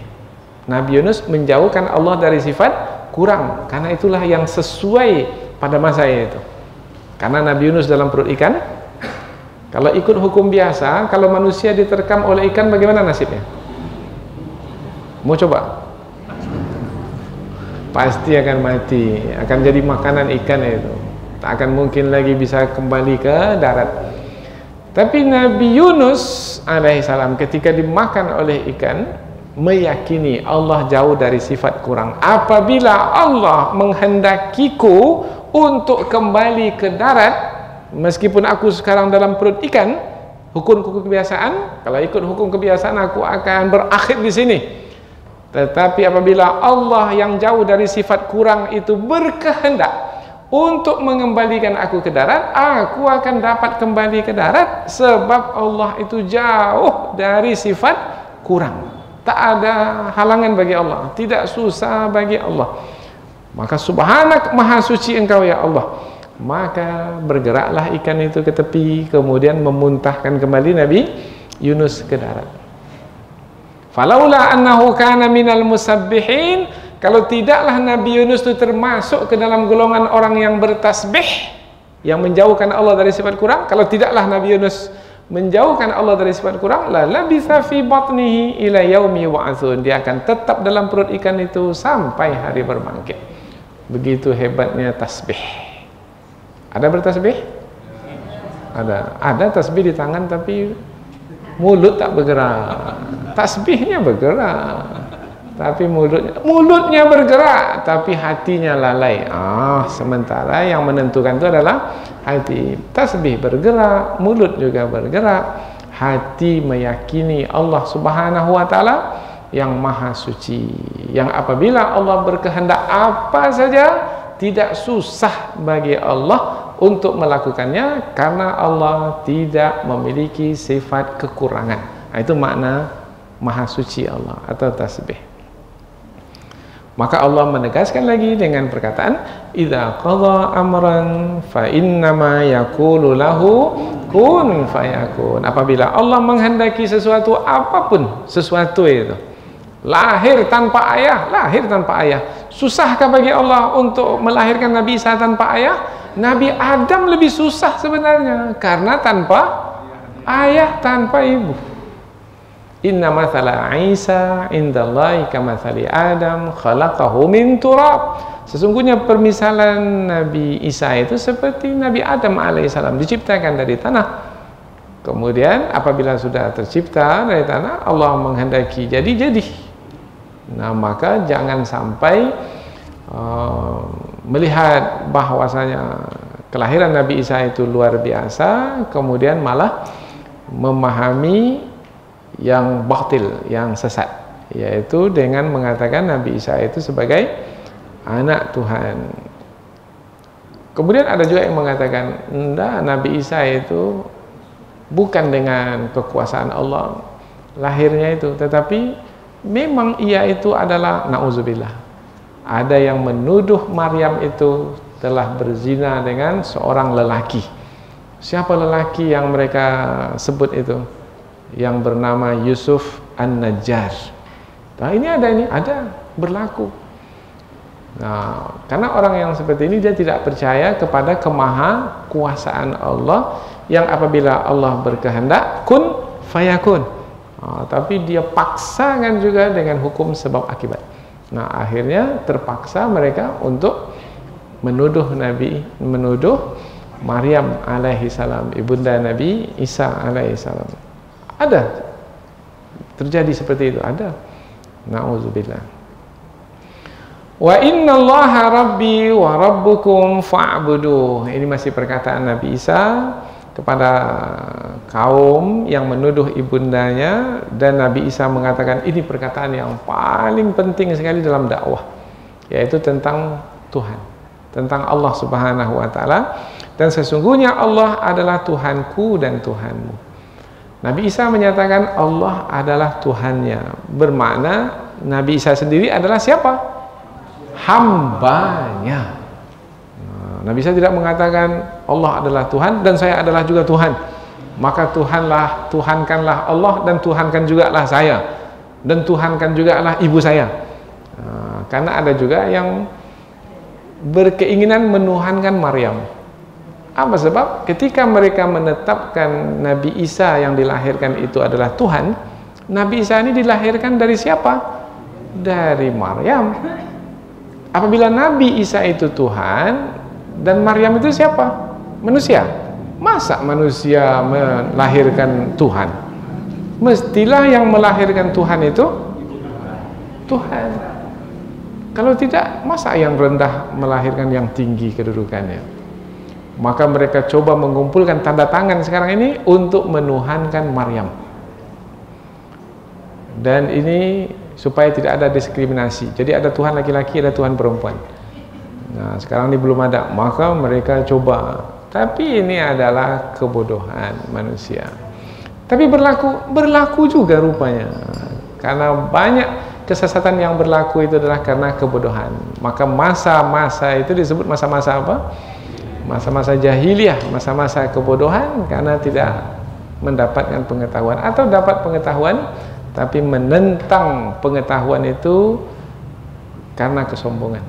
Nabi Yunus menjauhkan Allah dari sifat kurang, karena itulah yang sesuai pada masa itu. Karena Nabi Yunus dalam perut ikan, kalau ikut hukum biasa, kalau manusia diterkam oleh ikan, bagaimana nasibnya? Mau coba? Pasti akan mati, akan jadi makanan ikan itu. Tak akan mungkin lagi bisa kembali ke darat. Tapi Nabi Yunus alaihissalam ketika dimakan oleh ikan, meyakini Allah jauh dari sifat kurang. Apabila Allah menghendakiku untuk kembali ke darat, meskipun aku sekarang dalam perut ikan, hukum kebiasaan, kalau ikut hukum kebiasaan aku akan berakhir di sini. Tetapi apabila Allah yang jauh dari sifat kurang itu berkehendak untuk mengembalikan aku ke darat, aku akan dapat kembali ke darat, sebab Allah itu jauh dari sifat kurang. Tak ada halangan bagi Allah, tidak susah bagi Allah. Maka subhanak, maha suci Engkau ya Allah. Maka bergeraklah ikan itu ke tepi, kemudian memuntahkan kembali Nabi Yunus ke darat. Falaula annahu kana minal musabbihin, kalau tidaklah Nabi Yunus itu termasuk ke dalam golongan orang yang bertasbih, yang menjauhkan Allah dari sifat kurang, kalau tidaklah Nabi Yunus menjauhkan Allah dari sifat kurang, la labitha fi batnihi ila yaumi yub'atsun, dia akan tetap dalam perut ikan itu sampai hari berbangkit. Begitu hebatnya tasbih. Ada bertasbih? Ada tasbih di tangan tapi mulut tak bergerak. Tasbihnya bergerak, tapi mulutnya bergerak, tapi hatinya lalai. Sementara yang menentukan itu adalah hati. Tasbih bergerak, mulut juga bergerak, hati meyakini Allah Subhanahu wa taala yang maha suci, yang apabila Allah berkehendak apa saja tidak susah bagi Allah untuk melakukannya, karena Allah tidak memiliki sifat kekurangan. Itu makna maha suci Allah atau tasbih. Maka Allah menegaskan lagi dengan perkataan, idza qadha amran fa innama yaqulu lahu kun fayakun. Apabila Allah menghendaki sesuatu, apapun sesuatu itu, lahir tanpa ayah. Susahkah bagi Allah untuk melahirkan Nabi Isa tanpa ayah? Nabi Adam lebih susah sebenarnya, karena tanpa ayah, tanpa ibu. Inna mathala Isa indallahi kamathali Adam khalaqahu min turab. Sesungguhnya permisalan Nabi Isa itu seperti Nabi Adam alaihissalam, diciptakan dari tanah. Kemudian apabila sudah tercipta dari tanah, Allah menghendaki jadi. Nah, maka jangan sampai melihat bahwasanya kelahiran Nabi Isa itu luar biasa, kemudian malah memahami yang batil, yang sesat, yaitu dengan mengatakan Nabi Isa itu sebagai anak Tuhan. Kemudian ada juga yang mengatakan, enggak, Nabi Isa itu bukan dengan kekuasaan Allah lahirnya itu, tetapi memang ia itu adalah, na'udzubillah, ada yang menuduh Maryam itu telah berzina dengan seorang lelaki. Siapa lelaki yang mereka sebut itu? Yang bernama Yusuf An-Najjar. Nah, ini ada berlaku. Nah, karena orang yang seperti ini dia tidak percaya kepada kemahakuasaan Allah, yang apabila Allah berkehendak kun fayakun. Tapi dia paksakan juga dengan hukum sebab akibat. Nah, akhirnya terpaksa mereka untuk menuduh Maryam alaihi salam, ibunda Nabi Isa alaihi salam. Ada terjadi seperti itu, ada. Na'udzubillah. Wa innallaha rabbi wa rabbukum fa'buduh. Ini masih perkataan Nabi Isa kepada kaum yang menuduh ibundanya, dan Nabi Isa mengatakan ini perkataan yang paling penting sekali dalam dakwah, yaitu tentang Tuhan, tentang Allah Subhanahu wa taala, dan sesungguhnya Allah adalah Tuhanku dan Tuhanmu. Nabi Isa menyatakan Allah adalah Tuhannya, bermakna Nabi Isa sendiri adalah siapa? Hambanya. Nabi Isa tidak mengatakan Allah adalah Tuhan dan saya adalah juga Tuhan, maka Tuhankanlah Allah dan Tuhankan juga lah saya, dan Tuhankan juga lah ibu saya. Karena ada juga yang berkeinginan menuhankan Maryam. Apa sebab? Ketika mereka menetapkan Nabi Isa yang dilahirkan itu adalah Tuhan, Nabi Isa ini dilahirkan dari siapa? Dari Maryam. Apabila Nabi Isa itu Tuhan dan Maryam itu siapa? Manusia. Masa manusia melahirkan Tuhan? Mestilah yang melahirkan Tuhan itu Tuhan. Kalau tidak, masa yang rendah melahirkan yang tinggi kedudukannya? Maka mereka coba mengumpulkan tanda tangan sekarang ini untuk menuhankan Maryam. Dan ini supaya tidak ada diskriminasi. Jadi ada Tuhan laki-laki, ada Tuhan perempuan. Nah, sekarang ini belum ada, maka mereka coba. Tapi ini adalah kebodohan manusia. Tapi berlaku juga rupanya. Karena banyak kesesatan yang berlaku itu adalah karena kebodohan. Maka masa-masa itu disebut masa-masa apa? Masa-masa jahiliyah, masa-masa kebodohan, karena tidak mendapatkan pengetahuan, atau dapat pengetahuan tapi menentang pengetahuan itu karena kesombongan.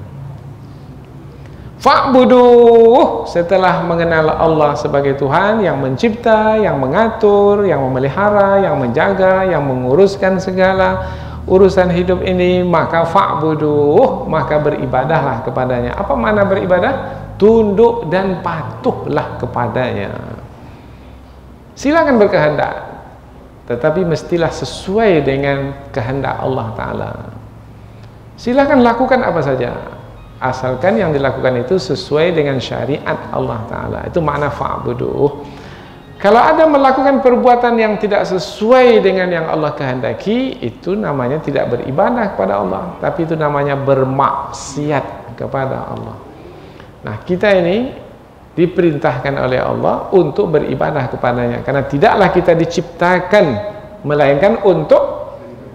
Fa'buduh, setelah mengenal Allah sebagai Tuhan yang mencipta, yang mengatur, yang memelihara, yang menjaga, yang menguruskan segala urusan hidup ini, maka fa'buduh, maka beribadahlah kepadanya. Apa makna beribadah? Tunduk dan patuhlah kepadanya. Silakan berkehendak, tetapi mestilah sesuai dengan kehendak Allah Ta'ala. Silakan lakukan apa saja, asalkan yang dilakukan itu sesuai dengan syariat Allah Ta'ala. Itu makna fa'buduh. Kalau ada melakukan perbuatan yang tidak sesuai dengan yang Allah kehendaki, itu namanya tidak beribadah kepada Allah, tapi itu namanya bermaksiat kepada Allah. Nah, kita ini diperintahkan oleh Allah untuk beribadah kepadanya, karena tidaklah kita diciptakan melainkan untuk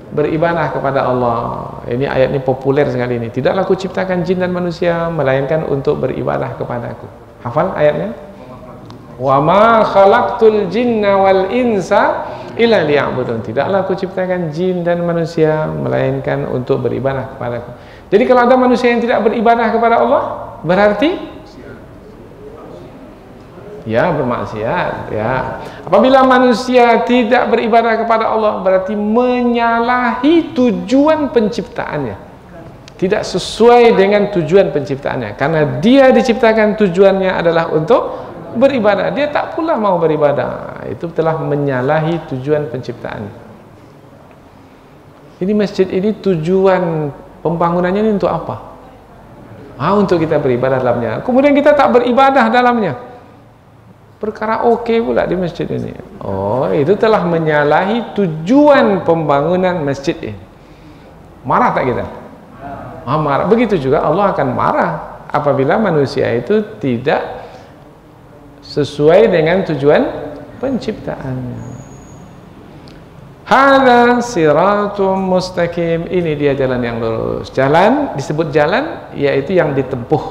beribadah kepada Allah. Ini ayat ini populer sekali ini. Tidaklah aku ciptakan jin dan manusia melainkan untuk beribadah kepadaku. Hafal ayatnya? Wa ma khalaqtul jinna wal insa illa liya'budun. Tidaklah aku ciptakan jin dan manusia melainkan untuk beribadah kepadaku. Jadi kalau ada manusia yang tidak beribadah kepada Allah, berarti ya bermaksiat, ya. Apabila manusia tidak beribadah kepada Allah, berarti menyalahi tujuan penciptaannya. Tidak sesuai dengan tujuan penciptaannya, karena dia diciptakan tujuannya adalah untuk beribadah. Dia tak pula mau beribadah, itu telah menyalahi tujuan penciptaan. Ini masjid ini tujuan pembangunannya ini untuk apa? Untuk kita beribadah dalamnya. Kemudian kita tak beribadah dalamnya, perkara oke pula di masjid ini. Itu telah menyalahi tujuan pembangunan masjid ini. Marah tak kita? Marah. Begitu juga Allah akan marah apabila manusia itu tidak sesuai dengan tujuan penciptaannya. Hadza siratum mustaqim. Ini dia jalan yang lurus. Jalan disebut jalan, yaitu yang ditempuh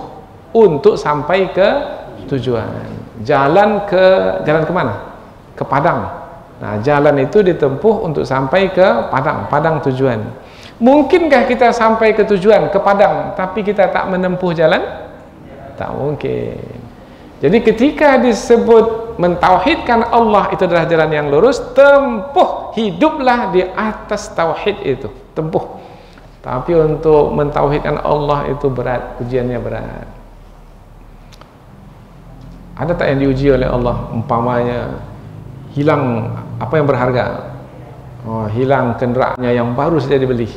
untuk sampai ke tujuan. Jalan kemana? Ke Padang. Nah, jalan itu ditempuh untuk sampai ke Padang tujuan. Mungkinkah kita sampai ke tujuan, ke Padang, tapi kita tak menempuh jalan? Tak mungkin. Jadi ketika disebut mentauhidkan Allah itu adalah jalan yang lurus, tempuh, hiduplah di atas tauhid itu, tempuh. Tapi untuk mentauhidkan Allah itu berat, ujiannya berat. Ada tak yang diuji oleh Allah? Umpamanya hilang apa yang berharga, hilang kendaraannya yang baru saja dibeli,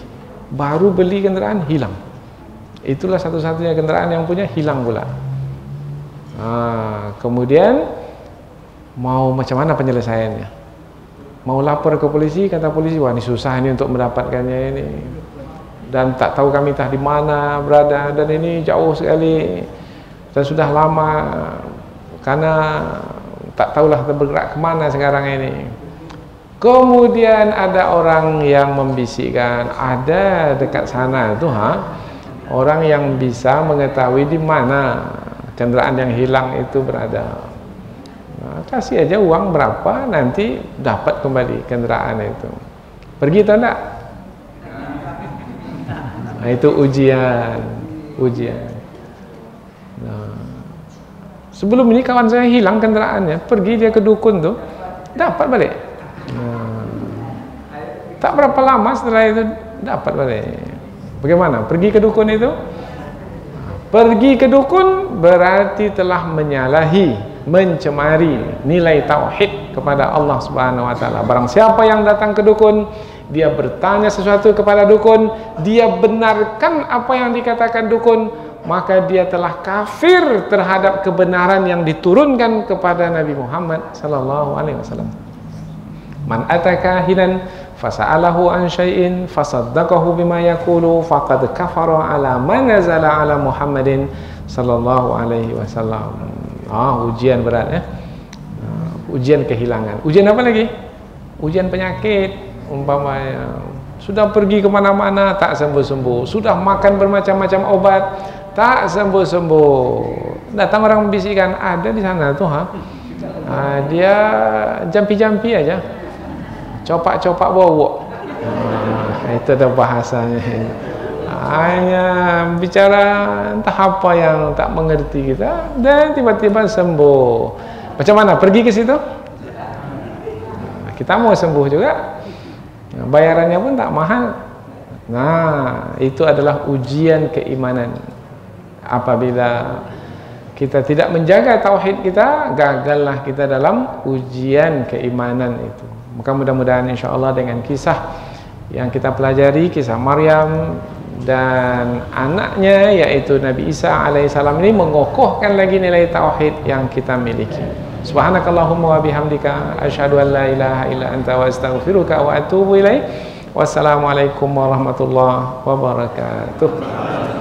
baru beli kendaraan hilang. Itulah satu-satunya kendaraan yang punya hilang pula. Kemudian mau macam mana penyelesaiannya? Mau lapor ke polisi, kata polisi, wah ini susah ini untuk mendapatkannya ini, dan tak tahu kami di mana berada, dan ini jauh sekali dan sudah lama, karena tak tahulah bergerak kemana sekarang ini. Kemudian ada orang yang membisikkan, ada dekat sana itu orang yang bisa mengetahui di mana kendaraan yang hilang itu berada. Kasih aja uang berapa, nanti dapat kembali kendaraan itu. Pergi atau enggak? Itu ujian. Sebelum ini kawan saya hilang kendaraannya, pergi dia ke dukun tuh, dapat balik. Tak berapa lama setelah itu dapat balik. Bagaimana? Pergi ke dukun itu? Pergi ke dukun berarti telah menyalahi, mencemari nilai tauhid kepada Allah Subhanahu wa taala. Barang siapa yang datang ke dukun, dia bertanya sesuatu kepada dukun, dia benarkan apa yang dikatakan dukun, maka dia telah kafir terhadap kebenaran yang diturunkan kepada Nabi Muhammad sallallahu alaihi wasallam. Man ataka hinan fasa'alahu an syai'in fasaddaqahu bima yaqulu faqad kafara ala ma nazala ala Muhammadin sallallahu alaihi wasallam. Ujian berat ya. Ujian kehilangan. Ujian apa lagi? Ujian penyakit. Umpamanya sudah pergi kemana-mana tak sembuh-sembuh, sudah makan bermacam-macam obat tak sembuh-sembuh. Datang orang membisikkan, ada di sana tuh dia jampi-jampi aja, copak-copak bobok. Itu ada bahasanya. Hanya bicara entah apa yang tak mengerti kita, dan tiba-tiba sembuh. Macam mana? Pergi ke situ? Kita mau sembuh juga, bayarannya pun tak mahal. Nah, itu adalah ujian keimanan. Apabila kita tidak menjaga tauhid kita, gagallah kita dalam ujian keimanan itu. Maka mudah-mudahan insya-Allah dengan kisah yang kita pelajari, kisah Maryam dan anaknya yaitu Nabi Isa alaihissalam ini mengokohkan lagi nilai tauhid yang kita miliki. Subhanakallahumma wa bihamdika asyhadu an la ilaha illa anta wa astaghfiruka wa atubu ilaik. Wassalamualaikum warahmatullahi wabarakatuh.